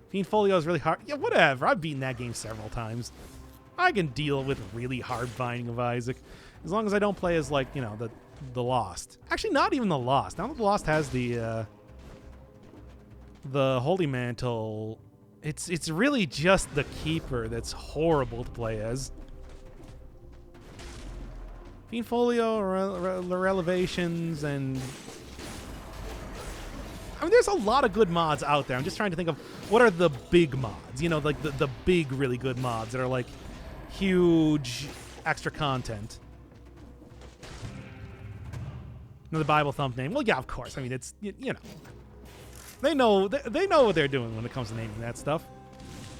Fiend Folio is really hard. Yeah, whatever. I've beaten that game several times. I can deal with really hard Binding of Isaac. As long as I don't play as, like, you know, the Lost. Actually, not even the Lost. Now that the Lost has the Holy Mantle, it's really just the Keeper that's horrible to play as. Fiendfolio, Relevations, and... I mean, there's a lot of good mods out there. I'm just trying to think of what are the big mods. You know, like the big, really good mods that are like huge extra content. The Bible thumb name. Well, yeah, of course. I mean, it's, you know. They know what they're doing when it comes to naming that stuff.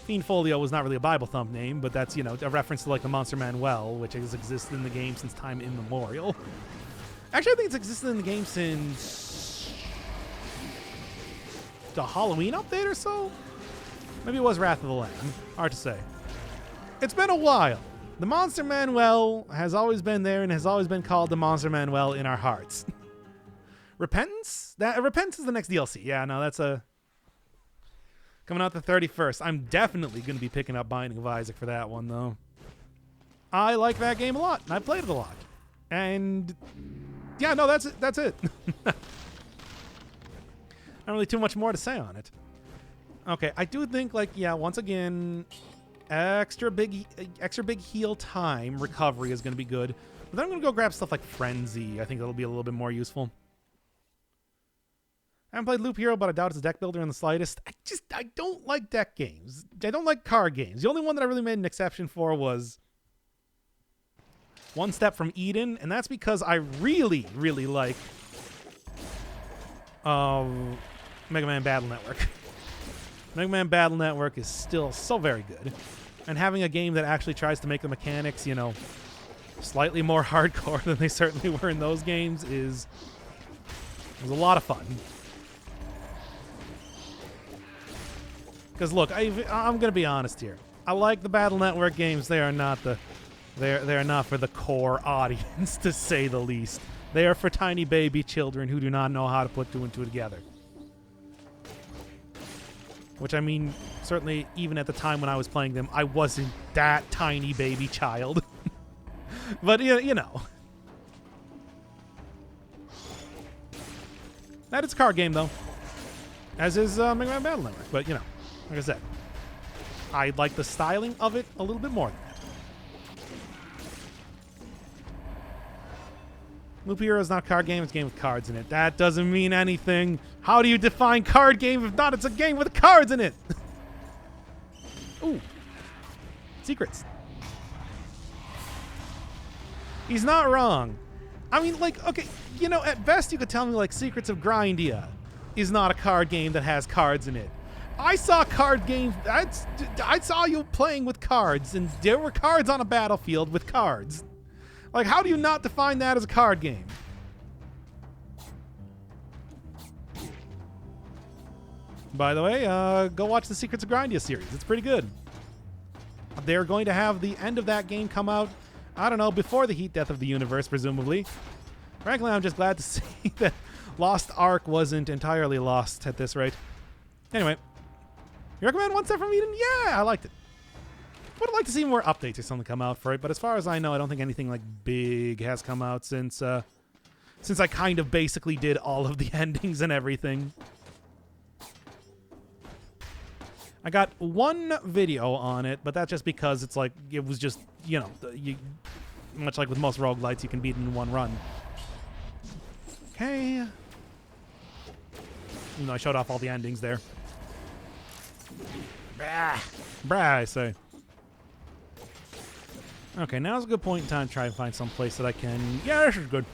Fiendfolio was not really a Bible thumb name, but that's, you know, a reference to like the Monster Manuel, which has existed in the game since time immemorial. Actually, I think it's existed in the game since the Halloween update or so? Maybe it was Wrath of the Lamb. Hard to say. It's been a while. The Monster Manuel has always been there and has always been called the Monster Manuel in our hearts. Repentance? Repentance is the next DLC. Yeah, no, that's coming out the 31st. I'm definitely going to be picking up Binding of Isaac for that one, though. I like that game a lot, and I played it a lot. And yeah, no, that's it. That's it. Not really too much more to say on it. Okay, I do think, like, yeah, once again, extra big heal time recovery is going to be good. But then I'm going to go grab stuff like Frenzy. I think that'll be a little bit more useful. I haven't played Loop Hero, but I doubt it's a deck builder in the slightest. I don't like deck games. I don't like card games. The only one that I really made an exception for was One Step from Eden, and that's because I really, really like Mega Man Battle Network. Mega Man Battle Network is still so very good. And having a game that actually tries to make the mechanics, you know, slightly more hardcore than they certainly were in those games was a lot of fun. Because look, I'm gonna be honest here. I like the Battle Network games. They are not they're not for the core audience, to say the least. They are for tiny baby children who do not know how to put two and two together. Which, I mean, certainly even at the time when I was playing them, I wasn't that tiny baby child. But you know, that is a card game though, as is Mega Man Battle Network. But you know. Like I said, I like the styling of it a little bit more than that. Loop Hero is not a card game, it's a game with cards in it. That doesn't mean anything. How do you define card game if not it's a game with cards in it? Ooh. Secrets. He's not wrong. I mean, like, okay, you know, at best you could tell me, like, Secrets of Grindia is not a card game that has cards in it. I saw card games. I saw you playing with cards, and there were cards on a battlefield with cards. Like, how do you not define that as a card game? By the way, go watch the Secrets of Grindia series. It's pretty good. They're going to have the end of that game come out, I don't know, before the heat death of the universe, presumably. Frankly, I'm just glad to see that Lost Ark wasn't entirely lost at this rate. Anyway. You recommend One Step from Eden? Yeah, I liked it. Would have liked to see more updates or something come out for it, but as far as I know, I don't think anything like big has come out since I kind of basically did all of the endings and everything. I got one video on it, but that's just because it's like, it was just, you know, much like with most roguelites, you can beat it in one run. Okay. Even though I showed off all the endings there. Brah, I say. Okay, now's a good point in time to try and find some place that I can... Yeah, this is good.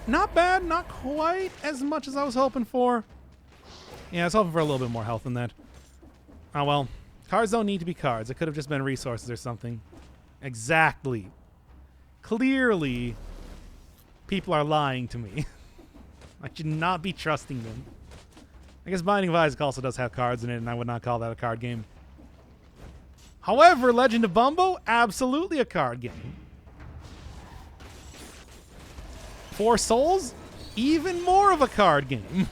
Not bad, not quite as much as I was hoping for. Yeah, I was hoping for a little bit more health than that. Oh well. Cards don't need to be cards. It could have just been resources or something. Exactly. Clearly, people are lying to me. I should not be trusting them. I guess Binding of Isaac also does have cards in it, and I would not call that a card game. However, Legend of Bumbo, absolutely a card game. Four Souls, even more of a card game.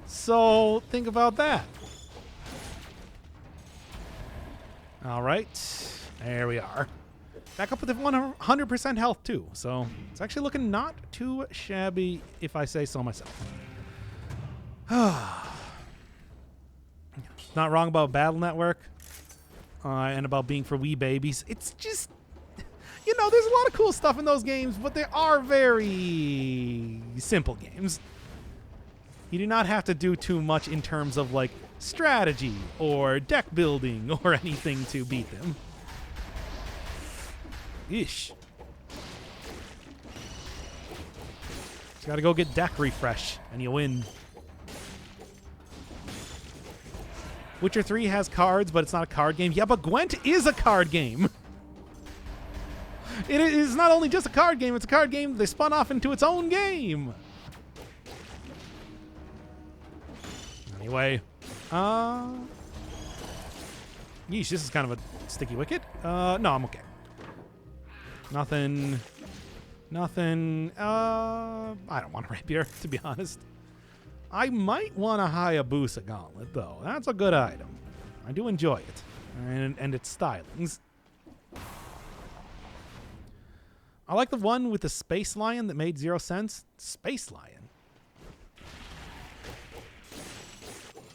So, think about that. All right, there we are. Back up with 100% health, too. So, it's actually looking not too shabby, if I say so myself. Not wrong about Battle Network and about being for wee babies. It's just, you know, there's a lot of cool stuff in those games, but they are very simple games. You do not have to do too much in terms of, like, strategy or deck building or anything to beat them. Yeesh. Just gotta go get deck refresh, and you win. Witcher 3 has cards, but it's not a card game. Yeah, but Gwent is a card game. It is not only just a card game, it's a card game they spun off into its own game. Anyway. Yeesh, this is kind of a sticky wicket. No, I'm okay. Nothing. I don't want a rapier, to be honest. I might want a Hayabusa gauntlet, though. That's a good item. I do enjoy it. And its stylings. I like the one with the Space Lion that made 0 sense. Space Lion?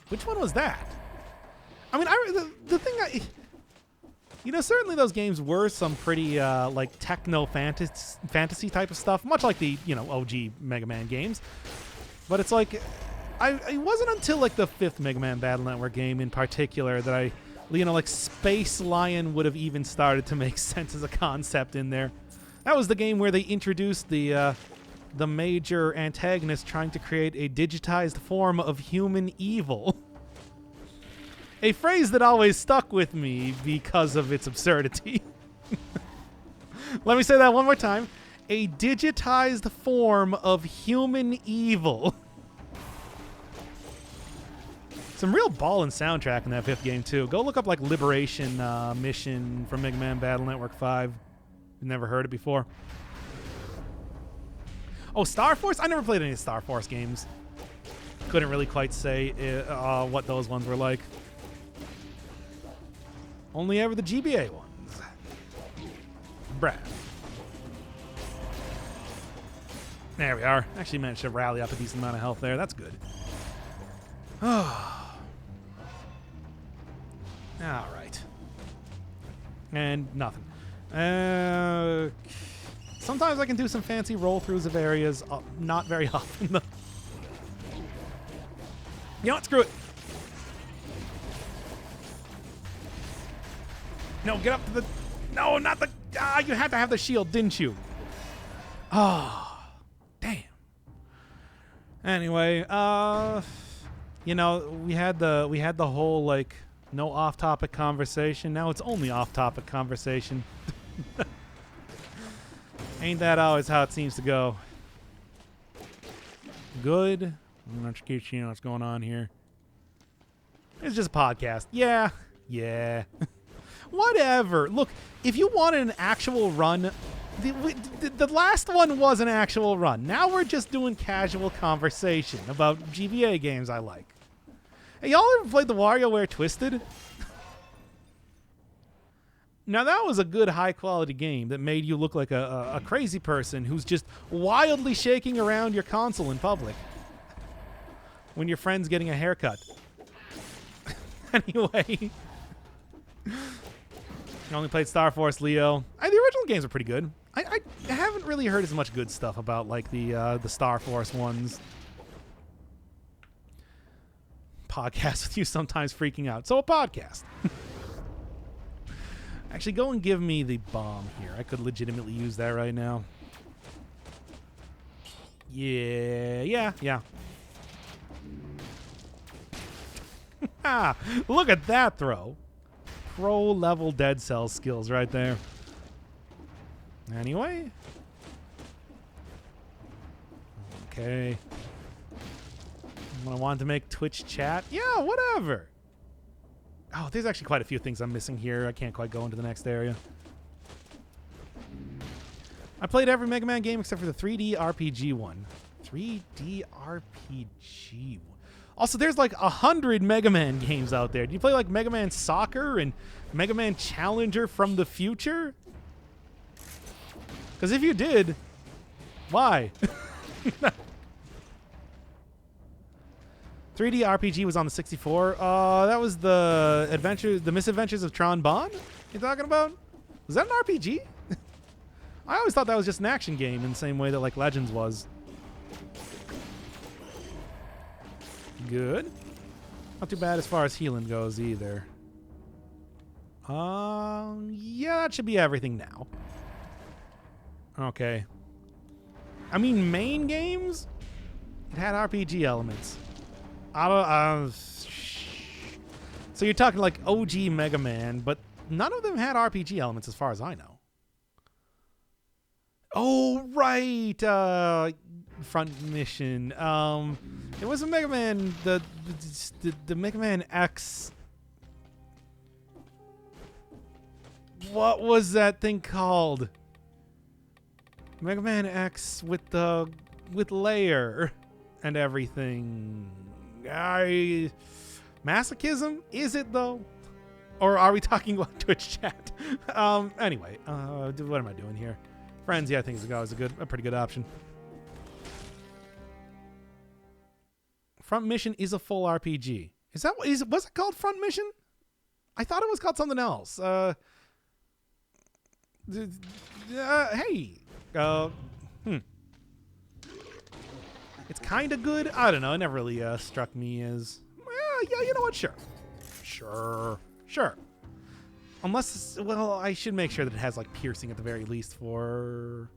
Which one was that? I mean, the thing you know, certainly those games were some pretty, like, techno-fantasy type of stuff, much like the, you know, OG Mega Man games. But it's like, it wasn't until, like, the 5th Mega Man Battle Network game in particular that I, you know, like, Space Lion would have even started to make sense as a concept in there. That was the game where they introduced the major antagonist trying to create a digitized form of human evil. A phrase that always stuck with me because of its absurdity. Let me say that one more time. A digitized form of human evil. Some real ballin' soundtrack in that 5th game, too. Go look up, like, Liberation Mission from Mega Man Battle Network 5. You've never heard it before. Oh, Star Force? I never played any Star Force games. Couldn't really quite say what those ones were like. Only ever the GBA ones. Brad. There we are. Actually managed to rally up a decent amount of health there. That's good. All right. And nothing. Sometimes I can do some fancy roll-throughs of areas. Not very often, though. You know what? Screw it. No, get up to the... No, not the... you had to have the shield, didn't you? Oh, damn. Anyway, you know, we had the whole, like, no off-topic conversation. Now it's only off-topic conversation. Ain't that always how it seems to go? Good. I'm not sure you know what's going on here. It's just a podcast. Yeah. Whatever. Look, if you wanted an actual run, the last one was an actual run. Now we're just doing casual conversation about GBA games I like. Hey, y'all ever played the WarioWare Twisted? Now, that was a good high-quality game that made you look like a crazy person who's just wildly shaking around your console in public when your friend's getting a haircut. Anyway. I only played Star Force Leo. The original games are pretty good. I haven't really heard as much good stuff about, like, the Star Force ones. Podcast with you sometimes freaking out. So a podcast. Actually, go and give me the bomb here. I could legitimately use that right now. Yeah. Look at that throw. Pro-level Dead Cell skills right there. Anyway. Okay. When I wanted to make Twitch chat. Yeah, whatever. Oh, there's actually quite a few things I'm missing here. I can't quite go into the next area. I played every Mega Man game except for the 3D RPG one. 3D RPG. Also, there's like 100 Mega Man games out there. Do you play like Mega Man Soccer and Mega Man Challenger from the future? Because if you did, why? 3D RPG was on the 64. That was the Misadventures of Tron Bonne you're talking about? Was that an RPG? I always thought that was just an action game in the same way that like Legends was. Good. Not too bad as far as healing goes either. Yeah, that should be everything now. Okay. I mean, main games, it had RPG elements. So you're talking like OG Mega Man, but none of them had RPG elements as far as I know. Oh, right. Front Mission. It was a Mega Man, the Mega Man X. What was that thing called? Mega Man X with Layer and everything. Masochism? Is it though? Or are we talking about Twitch chat? Anyway, what am I doing here? Frenzy, I think is a pretty good option. Front Mission is a full RPG. Was it called Front Mission? I thought it was called something else. Hey. It's kind of good. I don't know. It never really struck me as. Well, yeah, you know what? Sure. Unless, well, I should make sure that it has like piercing at the very least. For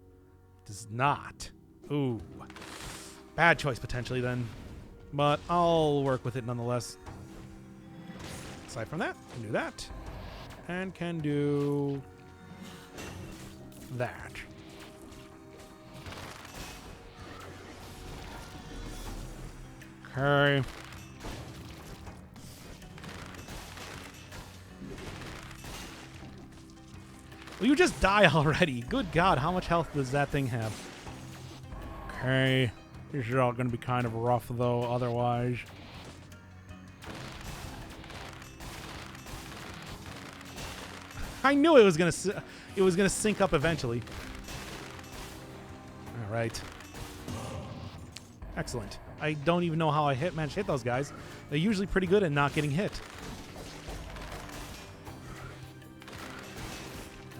it does not. Ooh, bad choice potentially then. But I'll work with it nonetheless. Aside from that, can do that. And can do that. Okay. Will you just die already? Good God, how much health does that thing have? Okay. This is all going to be kind of rough, though, otherwise. I knew it was going to sync up eventually. All right. Excellent. I don't even know how I managed to hit those guys. They're usually pretty good at not getting hit.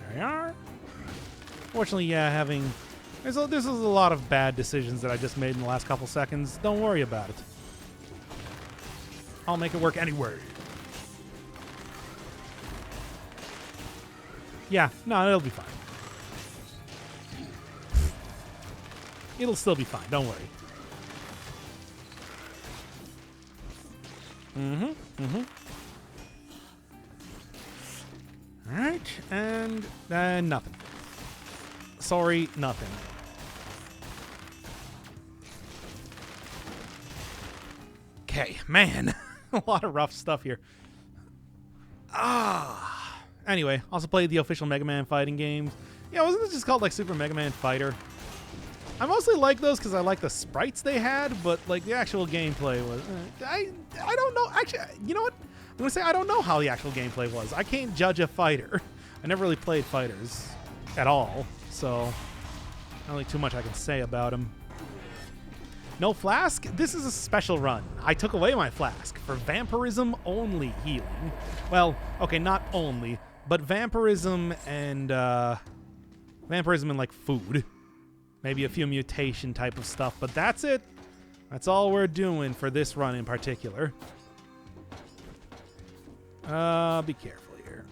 There we are. Fortunately, yeah, there's a lot of bad decisions that I just made in the last couple seconds. Don't worry about it. I'll make it work anyway. Yeah, no, it'll be fine. It'll still be fine. Don't worry. All right, and nothing. Sorry, nothing. Okay, man. A lot of rough stuff here. Anyway, also played the official Mega Man fighting games. Yeah, wasn't it just called like Super Mega Man Fighter? I mostly like those because I like the sprites they had, but like the actual gameplay was... I don't know. Actually, you know what? I'm going to say I don't know how the actual gameplay was. I can't judge a fighter. I never really played fighters at all, so not really too much I can say about them. No flask? This is a special run. I took away my flask for vampirism only healing. Well, okay, not only, but vampirism and like food. Maybe a few mutation type of stuff, but that's it. That's all we're doing for this run in particular. Be careful here.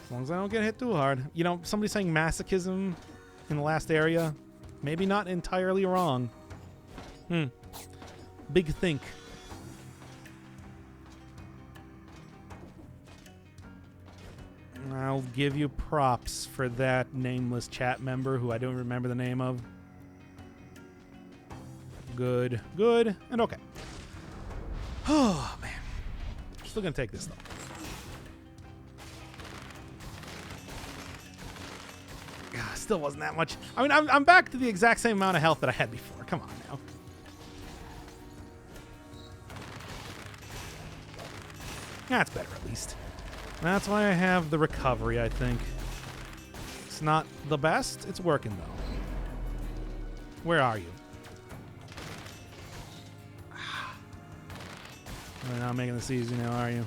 As long as I don't get hit too hard. You know, somebody saying masochism in the last area. Maybe not entirely wrong. Big think. I'll give you props for that nameless chat member who I don't remember the name of. Good, and okay. Oh, man. Still gonna take this, though. Still wasn't that much. I mean, I'm back to the exact same amount of health that I had before. Come on now. That's better, at least. That's why I have the recovery, I think. It's not the best. It's working, though. Where are you? You're not making this easy now, are you?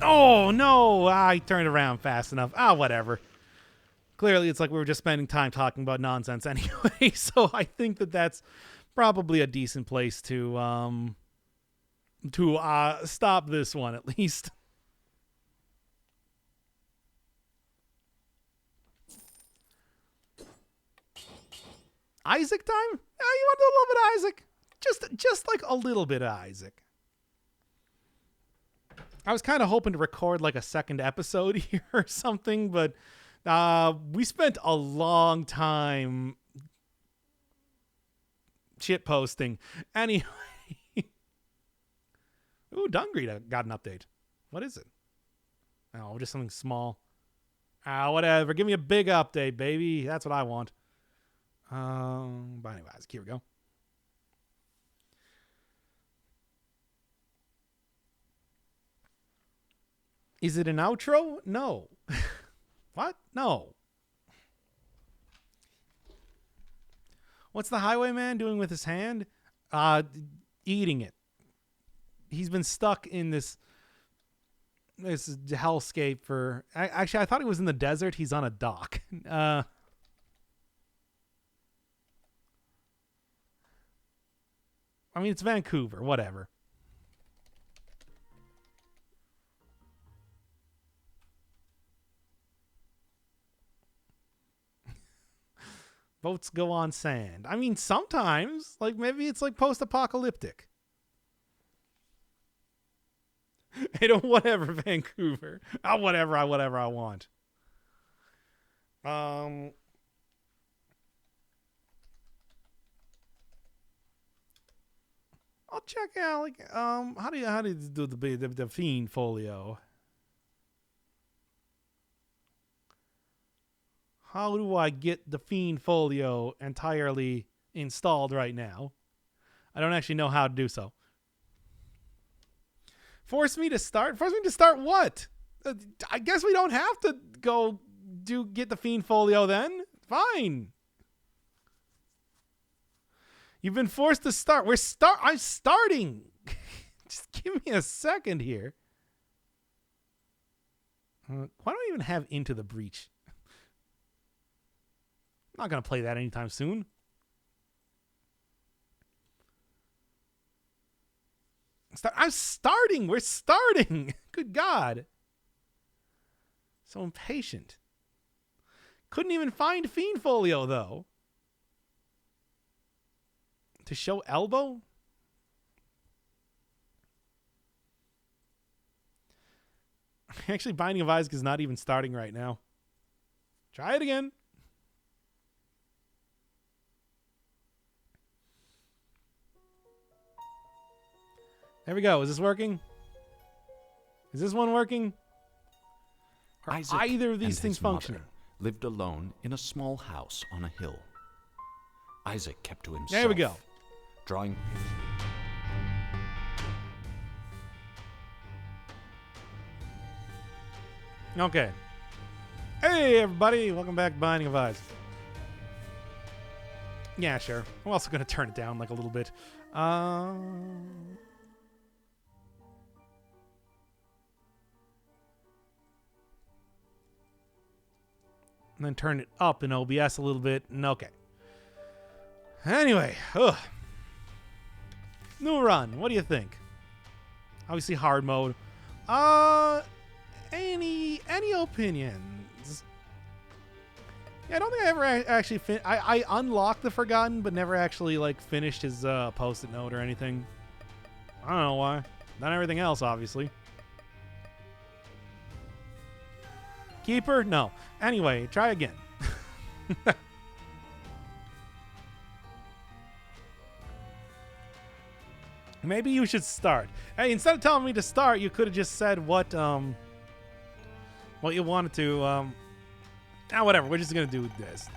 Oh, no! I turned around fast enough. Whatever. Clearly, it's like we were just spending time talking about nonsense anyway, so I think that that's probably a decent place to stop this one, at least. Isaac time? Yeah, you want a little bit of Isaac? Just like a little bit of Isaac. I was kind of hoping to record like a second episode here or something, but we spent a long time shit posting. Anyway. Ooh, Dungreed got an update. What is it? Oh, just something small. Whatever. Give me a big update, baby. That's what I want. But anyways, here we go. Is it an outro? No. What? No. What's the highwayman doing with his hand? Eating it. He's been stuck in this hellscape for... Actually, I thought he was in the desert. He's on a dock. I mean, it's Vancouver. Whatever. Boats go on sand. I mean, sometimes. Like, maybe it's like post-apocalyptic. Hey, don't whatever, Vancouver. Whatever I want. I'll check out, like, how do you do the Fiend Folio? How do I get the Fiend Folio entirely installed right now? I don't actually know how to do so. Force me to start? Force me to start what? I guess we don't have to go get the Fiend Folio then. Fine. You've been forced to start. I'm starting. Just give me a second here. Why don't I even have Into the Breach? I'm not going to play that anytime soon. I'm starting. We're starting. Good God. So impatient. Couldn't even find Fiend Folio, though. To show elbow? Actually, Binding of Isaac is not even starting right now. Try it again. There we go. Is this working? Is this one working? Are either of these things functioning? Lived alone in a small house on a hill. Isaac kept to himself. There we go. Drawing. Okay. Hey, everybody. Welcome back to Binding of Isaac. Yeah, sure. I'm also going to turn it down like a little bit. And then turn it up in OBS a little bit. And okay. Anyway. New run. What do you think? Obviously hard mode. Any opinions? Yeah, I don't think I ever actually I unlocked the Forgotten, but never actually like finished his post-it note or anything. I don't know why. Not everything else, obviously. Keeper? No. Anyway, try again. Maybe you should start. Hey, instead of telling me to start, you could have just said what you wanted to. Whatever. We're just gonna do this.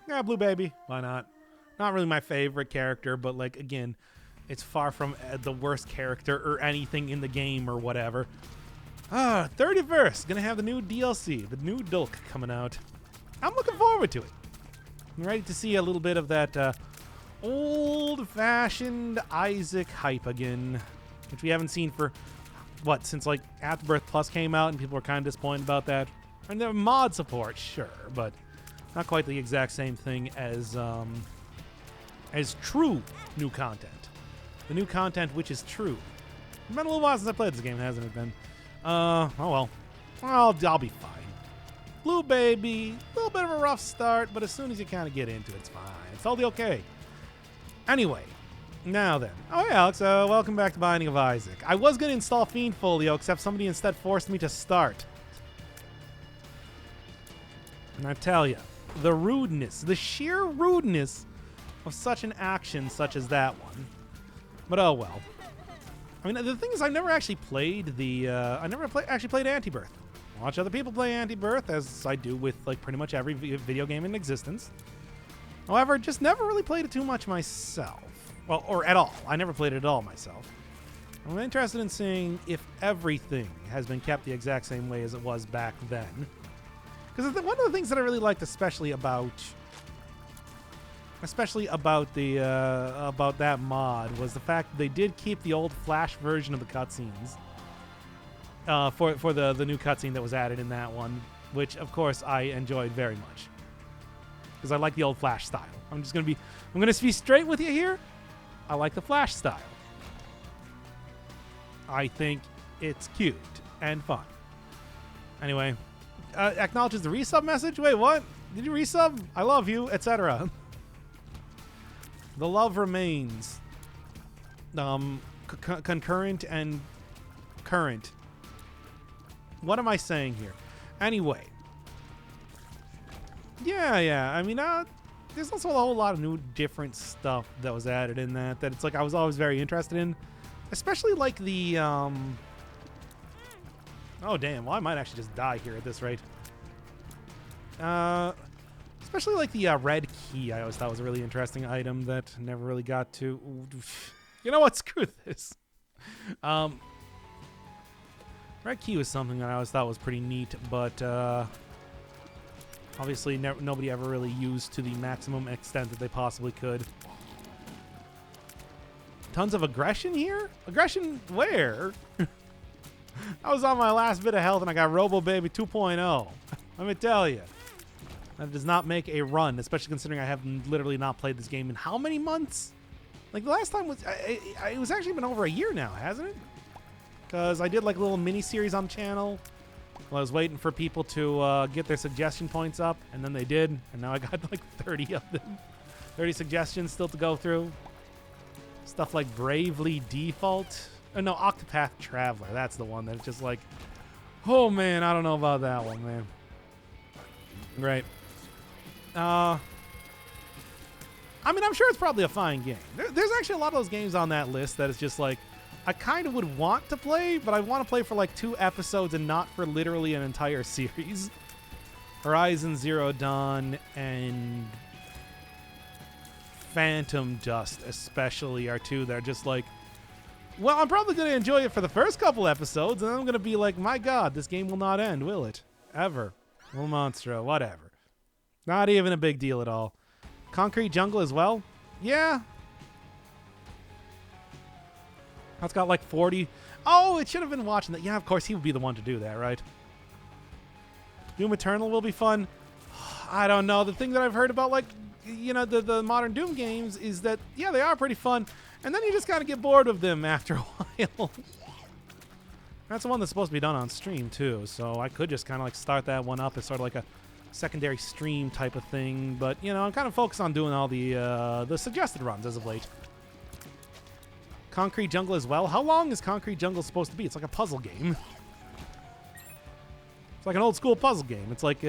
Yeah, Blue Baby. Why not? Not really my favorite character, but like again, it's far from the worst character or anything in the game or whatever. 31st. Gonna have the new DLC, the new Dulk coming out. I'm looking forward to it. I'm ready to see a little bit of that old-fashioned Isaac hype again, which we haven't seen for, what, since like Afterbirth Plus came out and people were kind of disappointed about that. And the mod support, sure, but not quite the exact same thing as true new content. The new content which is true. It's been a little while since I played this game, hasn't it been? Oh well. I'll be fine. Blue Baby, a little bit of a rough start, but as soon as you kind of get into it, it's fine. It's totally okay. Anyway, now then. Oh, hey, Alex, welcome back to Binding of Isaac. I was going to install Fiendfolio, except somebody instead forced me to start. And I tell you, the rudeness, the sheer rudeness of such an action such as that one. But oh well. I mean, the thing is, I've never actually played actually played Antibirth. I watch other people play Antibirth, as I do with like pretty much every video game in existence. However, just never really played it too much myself. Well, or at all. I never played it at all myself. I'm interested in seeing if everything has been kept the exact same way as it was back then. Because one of the things that I really liked, especially about that mod, was the fact that they did keep the old Flash version of the cutscenes for the new cutscene that was added in that one, which of course I enjoyed very much because I like the old Flash style. I'm gonna be straight with you here. I like the Flash style. I think it's cute and fun. Anyway, acknowledges the resub message. Wait, what? Did you resub? I love you, etc. The love remains. Concurrent and current. What am I saying here? Anyway. Yeah. I mean, there's also a whole lot of new different stuff that was added in that it's like I was always very interested in. Especially like the, oh damn, well I might actually just die here at this rate. Especially like the red key, I always thought was a really interesting item that never really got to. You know what? Screw this. Red key was something that I always thought was pretty neat, but obviously nobody ever really used to the maximum extent that they possibly could. Tons of aggression here? Aggression where? I was on my last bit of health and I got Robo Baby 2.0. Let me tell you. That does not make a run, especially considering I have literally not played this game in how many months? Like the last time was, it was actually been over a year now, hasn't it? Because I did like a little mini series on the channel. Well, I was waiting for people to get their suggestion points up, and then they did, and now I got like 30 of them. 30 suggestions still to go through. Stuff like Bravely Default. Oh, no, Octopath Traveler. That's the one that's just like, oh man, I don't know about that one, man. Great. I mean, I'm sure it's probably a fine game. There's actually a lot of those games on that list that is just like, I kind of would want to play, but I want to play for like 2 episodes and not for literally an entire series. Horizon Zero Dawn and Phantom Dust especially are 2 that are just like, well, I'm probably going to enjoy it for the first couple episodes, and then I'm going to be like, my God, this game will not end, will it? Ever. Little Monstro, whatever. Not even a big deal at all. Concrete Jungle as well? Yeah. That's got like 40. Oh, it should have been watching that. Yeah, of course, he would be the one to do that, right? Doom Eternal will be fun. I don't know. The thing that I've heard about, like, you know, the modern Doom games is that, yeah, they are pretty fun. And then you just kind of get bored of them after a while. That's the one that's supposed to be done on stream, too. So I could just kind of like start that one up as sort of like a secondary stream type of thing. But, you know, I'm kind of focused on doing all the suggested runs as of late. Concrete Jungle as well. How long is Concrete Jungle supposed to be? It's like a puzzle game. It's like an old school puzzle game. It's like,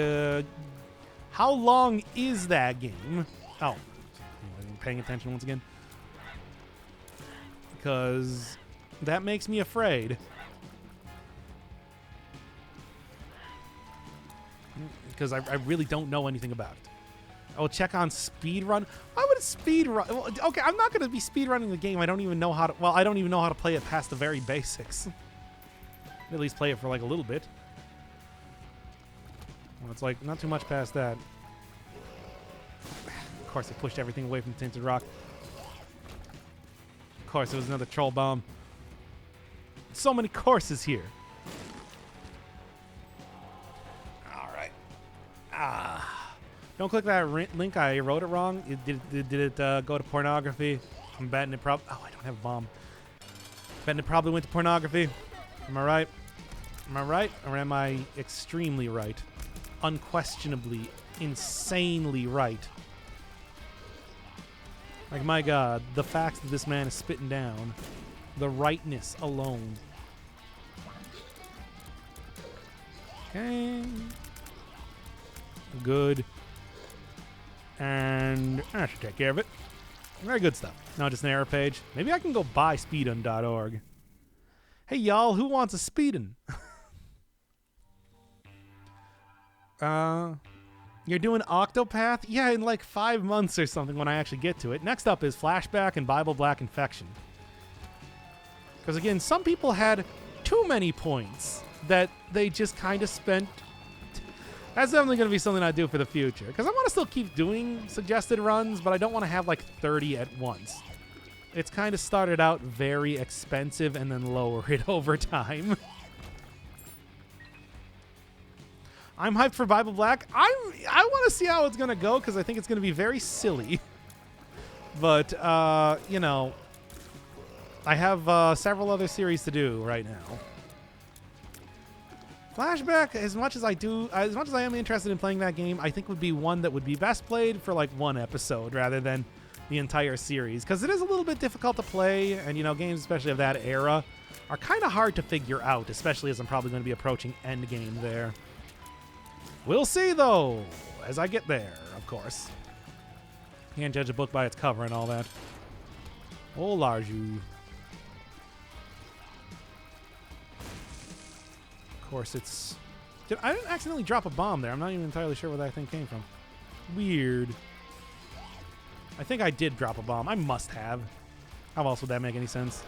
how long is that game? Oh, I'm paying attention once again. Because that makes me afraid. Because I really don't know anything about it. Oh, check on speedrun. Why would it speedrun? Well, okay, I'm not going to be speedrunning the game. I don't even know how to. Well, I don't even know how to play it past the very basics. At least play it for like a little bit. Well, it's like not too much past that. Of course, I pushed everything away from Tinted Rock. Of course, it was another troll bomb. So many courses here. All right. Don't click that link. I wrote it wrong. Did it go to pornography? I'm betting it probably. Oh, I don't have a bomb. Betting it probably went to pornography. Am I right? Am I right? Or am I extremely right? Unquestionably, insanely right. Like, my God, the facts that this man is spitting down, the rightness alone. Okay. Good. And I should take care of it. Very good stuff. Now just an error page. Maybe I can go buy speedun.org. Hey, y'all, who wants a speedun? You're doing Octopath? Yeah, in like 5 months or something when I actually get to it. Next up is Flashback and Bible Black Infection. Because again, some people had too many points that they just kind of spent. That's definitely going to be something I do for the future. Because I want to still keep doing suggested runs, but I don't want to have like 30 at once. It's kind of started out very expensive and then lower it over time. I'm hyped for Bible Black. I want to see how it's going to go because I think it's going to be very silly. But, you know, I have several other series to do right now. Flashback, as much as I am interested in playing that game, I think would be one that would be best played for like one episode rather than the entire series. Because it is a little bit difficult to play, and, you know, games especially of that era are kind of hard to figure out, especially as I'm probably going to be approaching endgame there. We'll see, though, as I get there, of course. Can't judge a book by its cover and all that. Oh, Larju. Of course, it's... I didn't accidentally drop a bomb there. I'm not even entirely sure where that thing came from. Weird. I think I did drop a bomb. I must have. How else would that make any sense?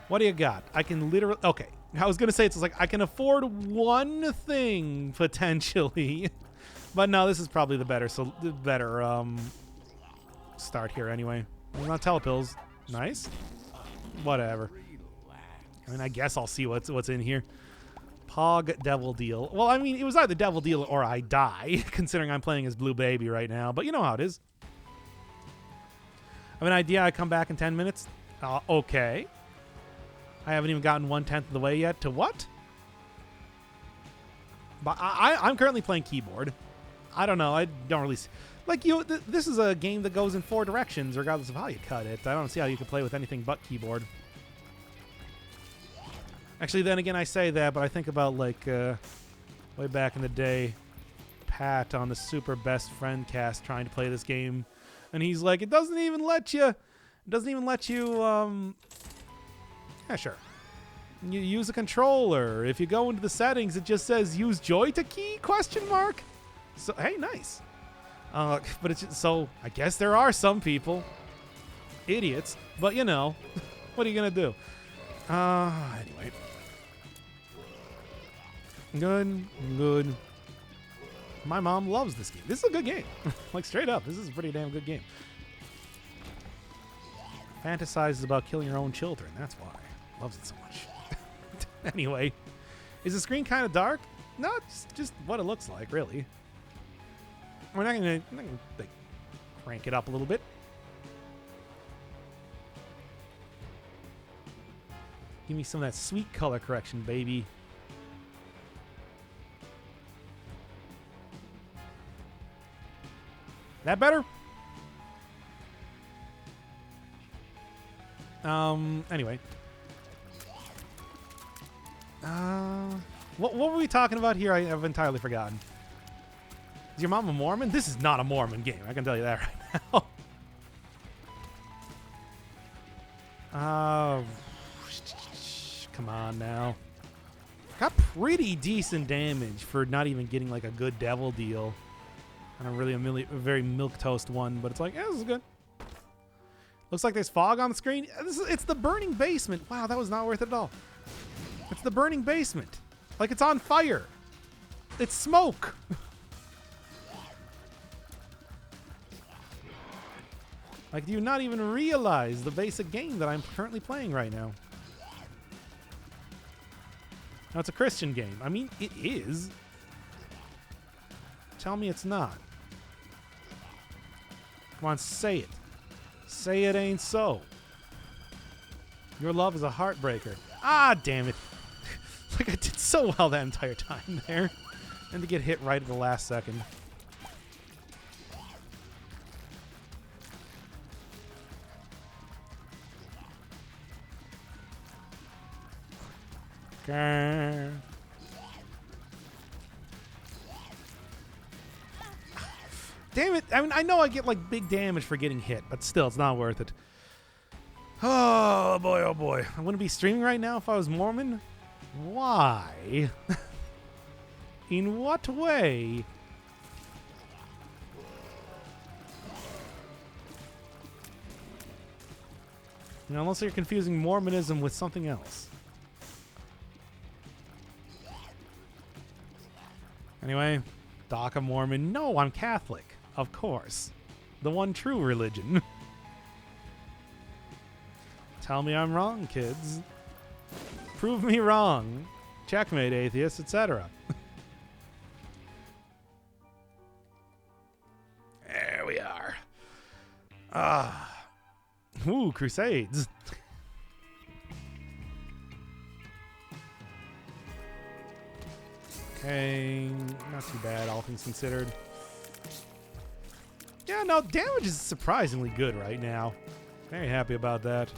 What do you got? I can literally... Okay. I was going to say it's like I can afford one thing, potentially. But no, this is probably the better start here anyway. There's not telepills. Nice. Whatever. I mean, I guess I'll see what's in here. Pog Devil Deal. Well, I mean, it was either Devil Deal or I die, considering I'm playing as Blue Baby right now. But you know how it is. I have an idea. I come back in 10 minutes. Okay. I haven't even gotten 1/10 of the way yet. To what? But I'm currently playing keyboard. I don't know. I don't really... Like, this is a game that goes in 4 directions, regardless of how you cut it. I don't see how you can play with anything but keyboard. Actually, then again, I say that, but I think about, like, way back in the day, Pat on the Super Best Friend cast trying to play this game. And he's like, it doesn't even let you... Yeah, sure. You use a controller. If you go into the settings, it just says use joy to key ? So, hey, nice. But it's just, so I guess there are some people, idiots. But you know, what are you gonna do? Anyway, good. My mom loves this game. This is a good game. Like straight up, this is a pretty damn good game. Fantasizes about killing your own children. That's why. Loves it so much. Anyway, is the screen kind of dark? No, it's just what it looks like, really. We're not gonna like, crank it up a little bit. Give me some of that sweet color correction, baby. That better? Anyway. What were we talking about here? I've entirely forgotten. Is your mom a Mormon? This is not a Mormon game. I can tell you that right now. Come on now. Got pretty decent damage for not even getting like a good devil deal. And a very milquetoast one, but it's like, yeah, this is good. Looks like there's fog on the screen. It's the burning basement. Wow, that was not worth it at all. It's the burning basement. Like it's on fire. It's smoke. Like, do you not even realize the basic game that I'm currently playing right now? Now, it's a Christian game. I mean, it is. Tell me it's not. Come on, say it. Say it ain't so. Your love is a heartbreaker. Ah, damn it. Like, I did so well that entire time there. And to get hit right at the last second. Okay. Damn it. I mean, I know I get, like, big damage for getting hit, but still, it's not worth it. Oh, boy, oh, boy. I wouldn't be streaming right now if I was Mormon? Why? In what way? You know, unless you're confusing Mormonism with something else. Anyway, Doc, a Mormon. No, I'm Catholic. Of course. The one true religion. Tell me I'm wrong, kids. Prove me wrong. Checkmate, atheists, etc. There we are. Ooh, Crusades. Okay, not too bad, all things considered. Yeah, no, damage is surprisingly good right now. Very happy about that.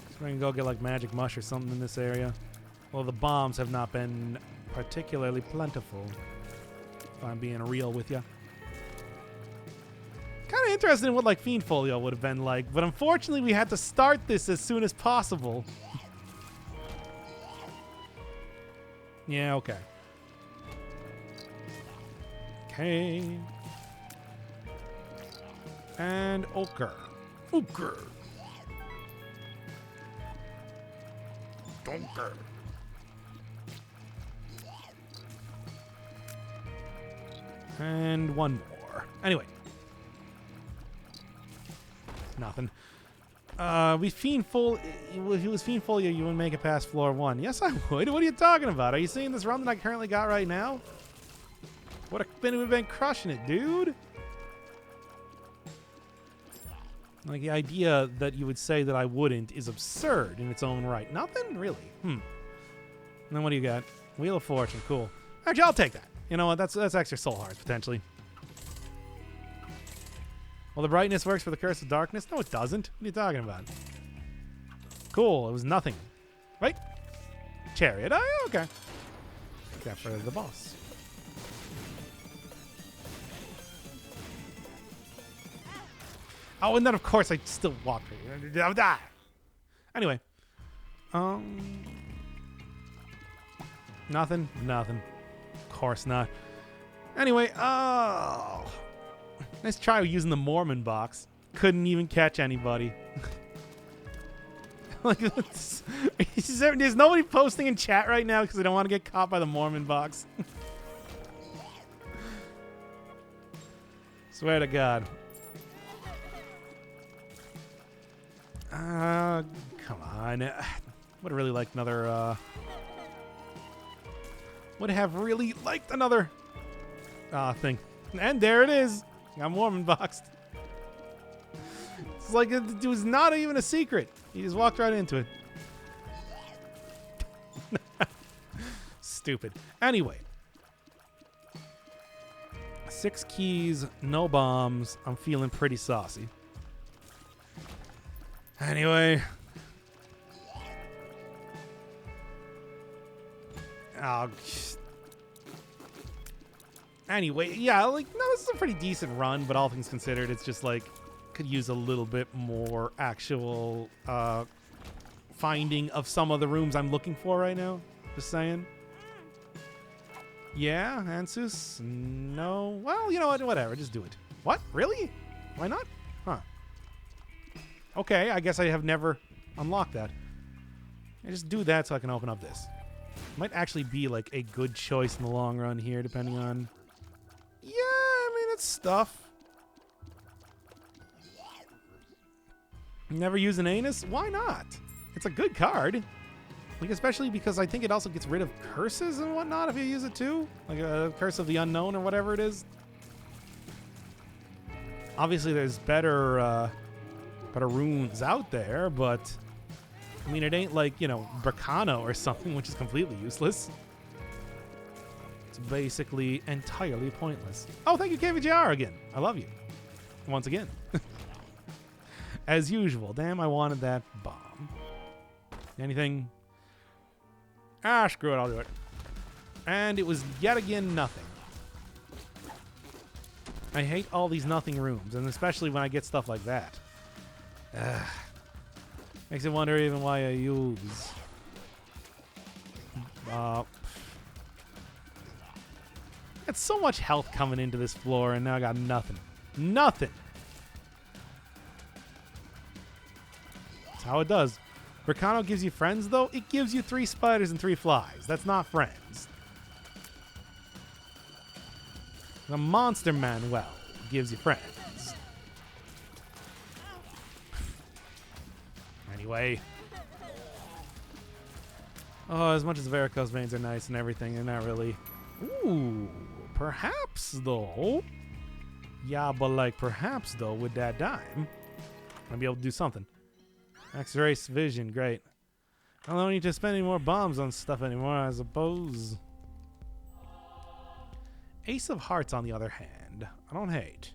So we can go get like Magic Mush or something in this area. Well, the bombs have not been particularly plentiful, if I'm being real with you. Kind of interested in what like Fiend Folio would have been like, but unfortunately we had to start this as soon as possible. Yeah, okay. Okay. And Ochre. Ochre. Donker. And one more. Anyway. Nothing. We Fiend Folio. If it was Fiend Folio, you wouldn't make it past floor 1. Yes, I would. What are you talking about? Are you seeing this run that I currently got right now? We've been crushing it, dude. Like, the idea that you would say that I wouldn't is absurd in its own right. Nothing? Really? And then what do you got? Wheel of Fortune. Cool. Actually, I'll take that. You know what? That's extra soul hearts, potentially. Well, the brightness works for the Curse of Darkness? No, it doesn't. What are you talking about? Cool. It was nothing. Right? Chariot. Oh, yeah, okay. Except for the boss. Oh, and then, of course, I still walked. Anyway. Nothing? Nothing. Of course not. Anyway, nice try using the Mormon box. Couldn't even catch anybody. Like, there's nobody posting in chat right now because they don't want to get caught by the Mormon box. Swear to God. Come on. Would have really liked another, would have really liked another, thing. And there it is. I'm Mormon boxed. It's like it was not even a secret. He just walked right into it. Stupid. Anyway. 6 keys, no bombs. I'm feeling pretty saucy. Anyway. Oh. Anyway, yeah, like, no, this is a pretty decent run, but all things considered, it's just like, could use a little bit more actual finding of some of the rooms I'm looking for right now. Just saying. Yeah, Ansus? No. Well, you know what? Whatever. Just do it. What? Really? Why not? Huh. Okay, I guess I have never unlocked that. I just do that so I can open up this. Might actually be like a good choice in the long run here, depending on... Yeah, I mean, it's stuff. Never use an anus? Why not? It's a good card. Like, especially because I think it also gets rid of curses and whatnot if you use it too. Like a curse of the unknown or whatever it is. Obviously, there's better runes out there, but... I mean, it ain't like, you know, Bracano or something, which is completely useless. It's basically entirely pointless. Oh, thank you, KVJR, again. I love you. Once again. As usual. Damn, I wanted that bomb. Anything? Ah, screw it. I'll do it. And it was yet again nothing. I hate all these nothing rooms, and especially when I get stuff like that. Ugh. Makes me wonder even why I use... Got so much health coming into this floor, and now I got nothing. Nothing! That's how it does. Bracano gives you friends, though. It gives you 3 spiders and 3 flies. That's not friends. The Monster Manuel gives you friends. Anyway. Oh, as much as varicose veins are nice and everything, they're not really... Ooh, perhaps, though. Yeah, but like, perhaps, though, with that dime, I'll be able to do something. X-ray vision, great. I don't need to spend any more bombs on stuff anymore, I suppose. Ace of Hearts, on the other hand, I don't hate.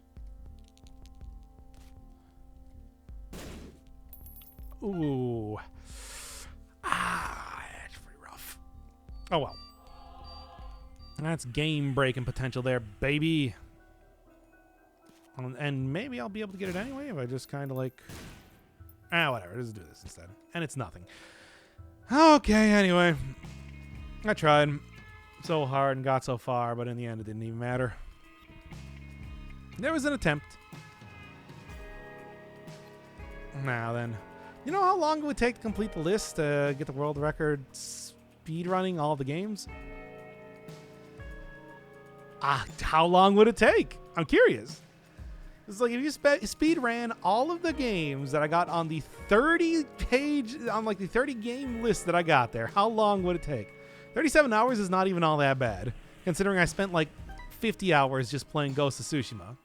Ooh. Ah, that's pretty rough. Oh, well. That's game-breaking potential there, baby. And maybe I'll be able to get it anyway if I just kind of like... Ah, whatever. Let's do this instead. And it's nothing. Okay, anyway. I tried so hard and got so far, but in the end it didn't even matter. There was an attempt. Now then. You know how long it would take to complete the list to get the world record speedrunning all the games? How long would it take? I'm curious. It's like if you speed ran all of the games that I got on the 30 game list that I got there, how long would it take? 37 hours is not even all that bad, considering I spent like 50 hours just playing Ghost of Tsushima.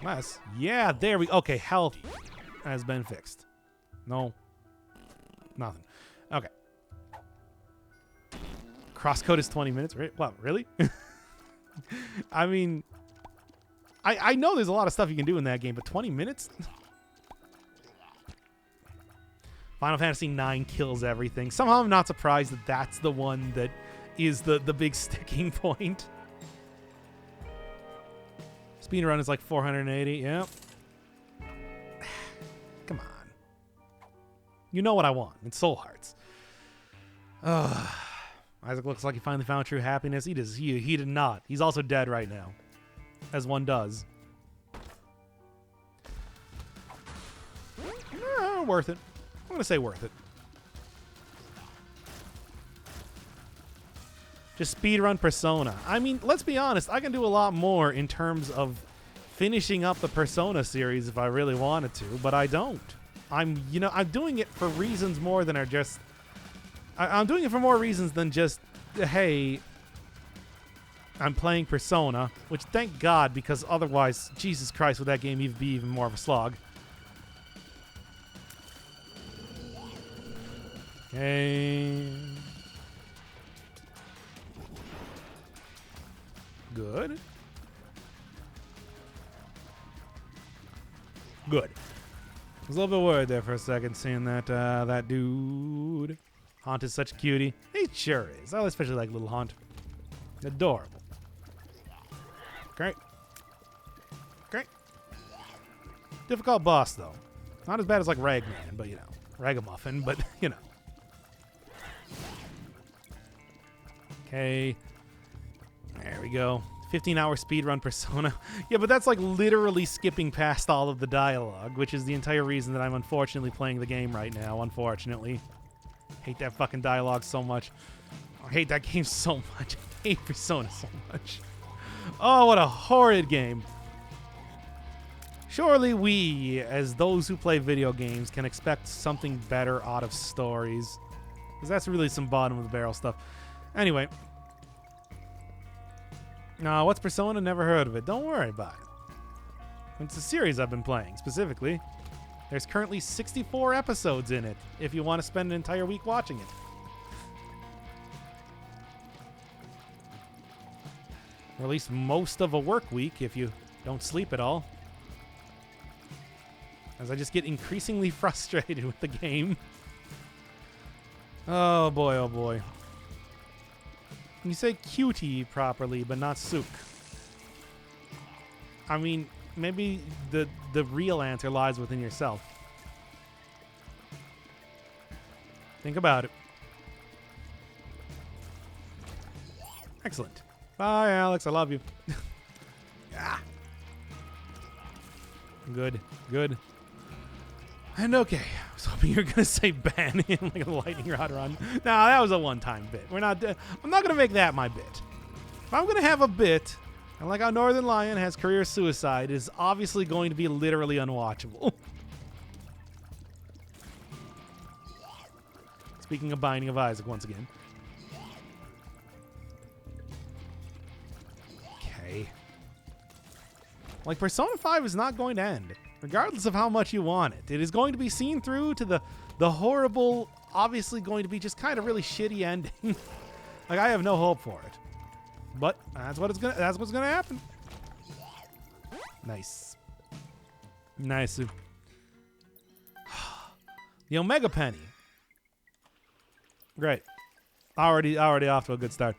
Less. Yeah, there we go. Okay, health has been fixed. No. Nothing. Okay. Crosscode is 20 minutes. What, really? I mean, I know there's a lot of stuff you can do in that game, but 20 minutes? Final Fantasy IX kills everything. Somehow I'm not surprised that that's the one that is the big sticking point. Speedrun is like 480. Yep. Come on. You know what I want. It's Soul Hearts. Isaac looks like he finally found true happiness. He did not. He's also dead right now. As one does. Worth it. I'm going to say worth it. Just speedrun Persona. I mean, let's be honest. I can do a lot more in terms of finishing up the Persona series if I really wanted to, but I don't. I'm doing it for reasons more than are just... I'm doing it for more reasons than just, hey, I'm playing Persona, which thank God, because otherwise, Jesus Christ, would that game be even more of a slog. Okay. Good. Good. I was a little bit worried there for a second, seeing that that dude. Haunt is such a cutie. He sure is. I especially like little Haunt. Adorable. Great. Great. Difficult boss, though. Not as bad as like Ragman, but you know. Ragamuffin, but you know. Okay. There we go. 15-hour speedrun Persona. Yeah, but that's like literally skipping past all of the dialogue, which is the entire reason that I'm unfortunately playing the game right now, unfortunately. Hate that fucking dialogue so much. I hate that game so much. I hate Persona so much. Oh, what a horrid game. Surely we, as those who play video games, can expect something better out of stories. Because that's really some bottom of the barrel stuff. Anyway. No, what's Persona? Never heard of it. Don't worry about it. It's a series I've been playing, specifically. There's currently 64 episodes in it, if you want to spend an entire week watching it. Or at least most of a work week, if you don't sleep at all. As I just get increasingly frustrated with the game. Oh boy, oh boy. You say cutie properly, but not souk. I mean, maybe the real answer lies within yourself. Think about it. Excellent. Bye, Alex. I love you. Ah. Good. Good. And okay. I was hoping you were going to say ban him like a lightning rod run. Nah, that was a one-time bit. I'm not going to make that my bit. If I'm going to have a bit, and like how Northern Lion has career suicide, is obviously going to be literally unwatchable. Speaking of Binding of Isaac once again. Okay. Like, Persona 5 is not going to end, regardless of how much you want it. It is going to be seen through to the horrible, obviously going to be just kind of really shitty ending. Like, I have no hope for it. But that's what's gonna happen. Nice. Nice. The Omega Penny. Great. Already off to a good start.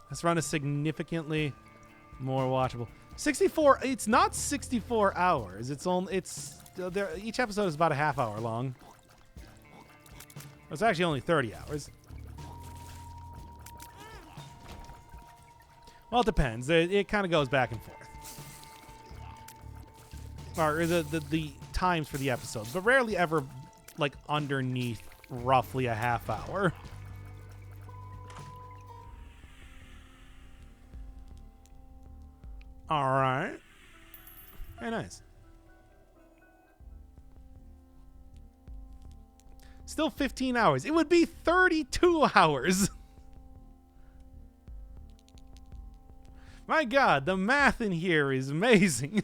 This run is significantly more watchable. 64. It's not 64 hours. It's there. Each episode is about a half hour long. It's actually only 30 hours. Well, it depends. It kind of goes back and forth. Or the times for the episodes, but rarely ever like underneath roughly a half hour. All right. Very nice. Still 15 hours. It would be 32 hours. My God, the math in here is amazing.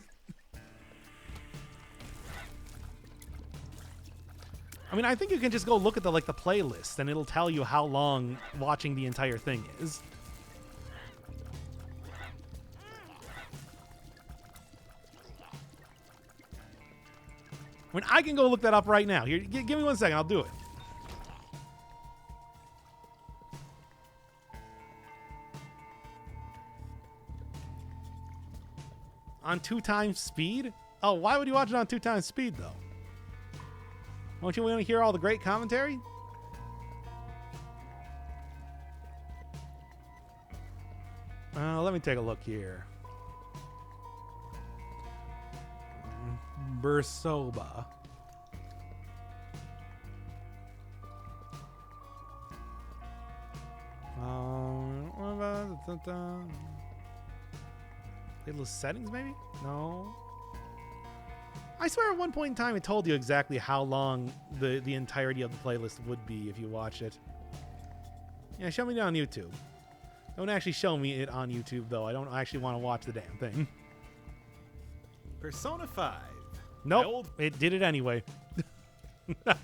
I mean, I think you can just go look at the playlist and it'll tell you how long watching the entire thing is. I mean, I can go look that up right now. Here, give me 1 second. I'll do it. On 2x speed? Oh, why would you watch it on 2x speed, though? Don't you want to hear all the great commentary? Let me take a look here. Bursoba. Playlist settings, maybe? No. I swear at one point in time it told you exactly how long the entirety of the playlist would be if you watched it. Yeah, show me it on YouTube. Don't actually show me it on YouTube, though. I don't actually want to watch the damn thing. Persona 5. Nope, it did it anyway. What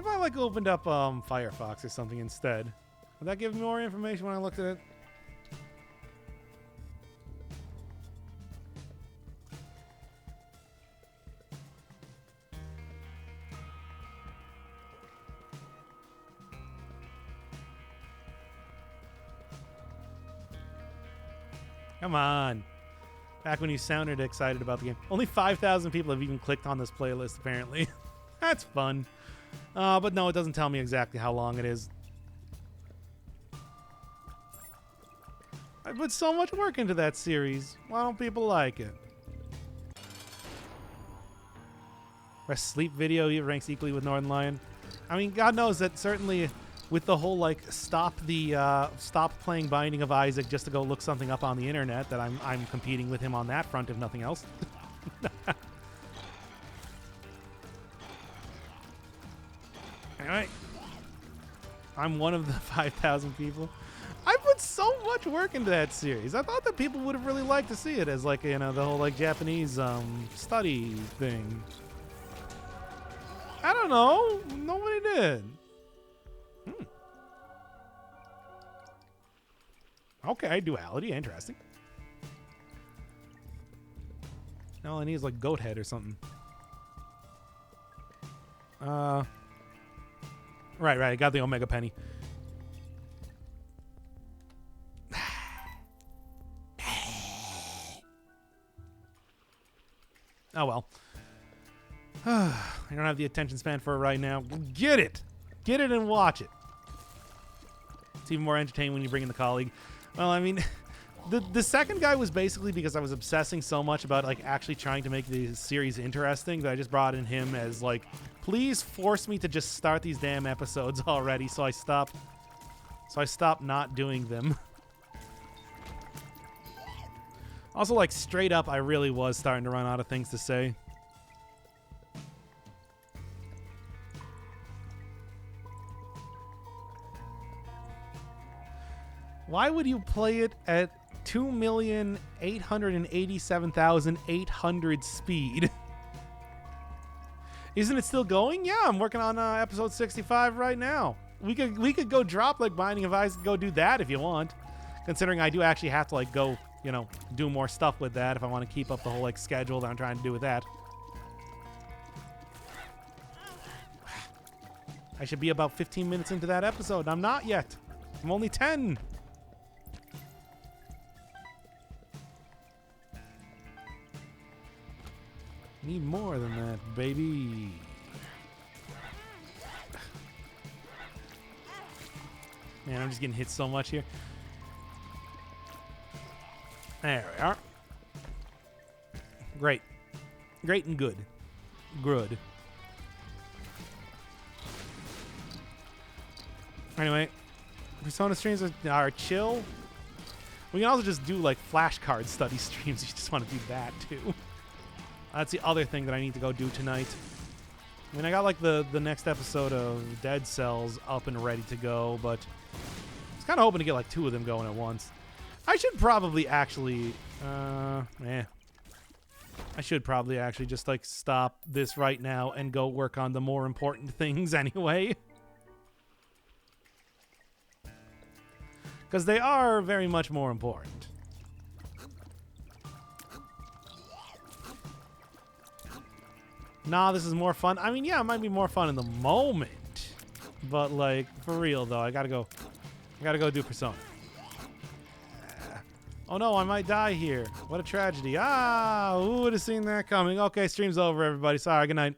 if I opened up Firefox or something instead? Would that give me more information when I looked at it? Come on. Back when you sounded excited about the game. Only 5,000 people have even clicked on this playlist, apparently. That's fun. But no, it doesn't tell me exactly how long it is. I put so much work into that series. Why don't people like it? Rest sleep video, he ranks equally with Northern Lion. I mean, God knows that certainly with the whole like stop playing Binding of Isaac just to go look something up on the internet, that I'm competing with him on that front if nothing else. Anyway, I'm one of the 5,000 people. I put so much work into that series. I thought that people would have really liked to see it as like, you know, the whole like Japanese study thing. I don't know. Nobody did. Okay, duality. Interesting. No, I need is like goat head or something. Right. I got the Omega Penny. Oh well. I don't have the attention span for it right now. Get it and watch it. It's even more entertaining when you bring in the colleague. Well, I mean, the second guy was basically because I was obsessing so much about like actually trying to make the series interesting that I just brought in him as like, please force me to just start these damn episodes already. So I stopped not doing them. Also, like straight up, I really was starting to run out of things to say. Why would you play it at 2,887,800 speed? Isn't it still going? Yeah, I'm working on episode 65 right now. We could go drop like Binding of Isaac and go do that if you want. Considering I do actually have to like go, you know, do more stuff with that if I want to keep up the whole like schedule that I'm trying to do with that. I should be about 15 minutes into that episode. I'm not yet. I'm only 10. Need more than that, baby. Man, I'm just getting hit so much here. There we are. Great. Great and good. Good. Anyway, Persona streams are chill. We can also just do like flashcard study streams. You just want to do that too. That's the other thing that I need to go do tonight. I mean, I got like the next episode of Dead Cells up and ready to go, but I was kind of hoping to get like 2 of them going at once. I should probably actually, I should probably actually just like stop this right now and go work on the more important things anyway. Because they are very much more important. Nah, this is more fun. I mean, yeah, it might be more fun in the moment. But, like, for real, though, I gotta go do Persona. Oh, no, I might die here. What a tragedy. Ah, who would have seen that coming? Okay, stream's over, everybody. Sorry, good night.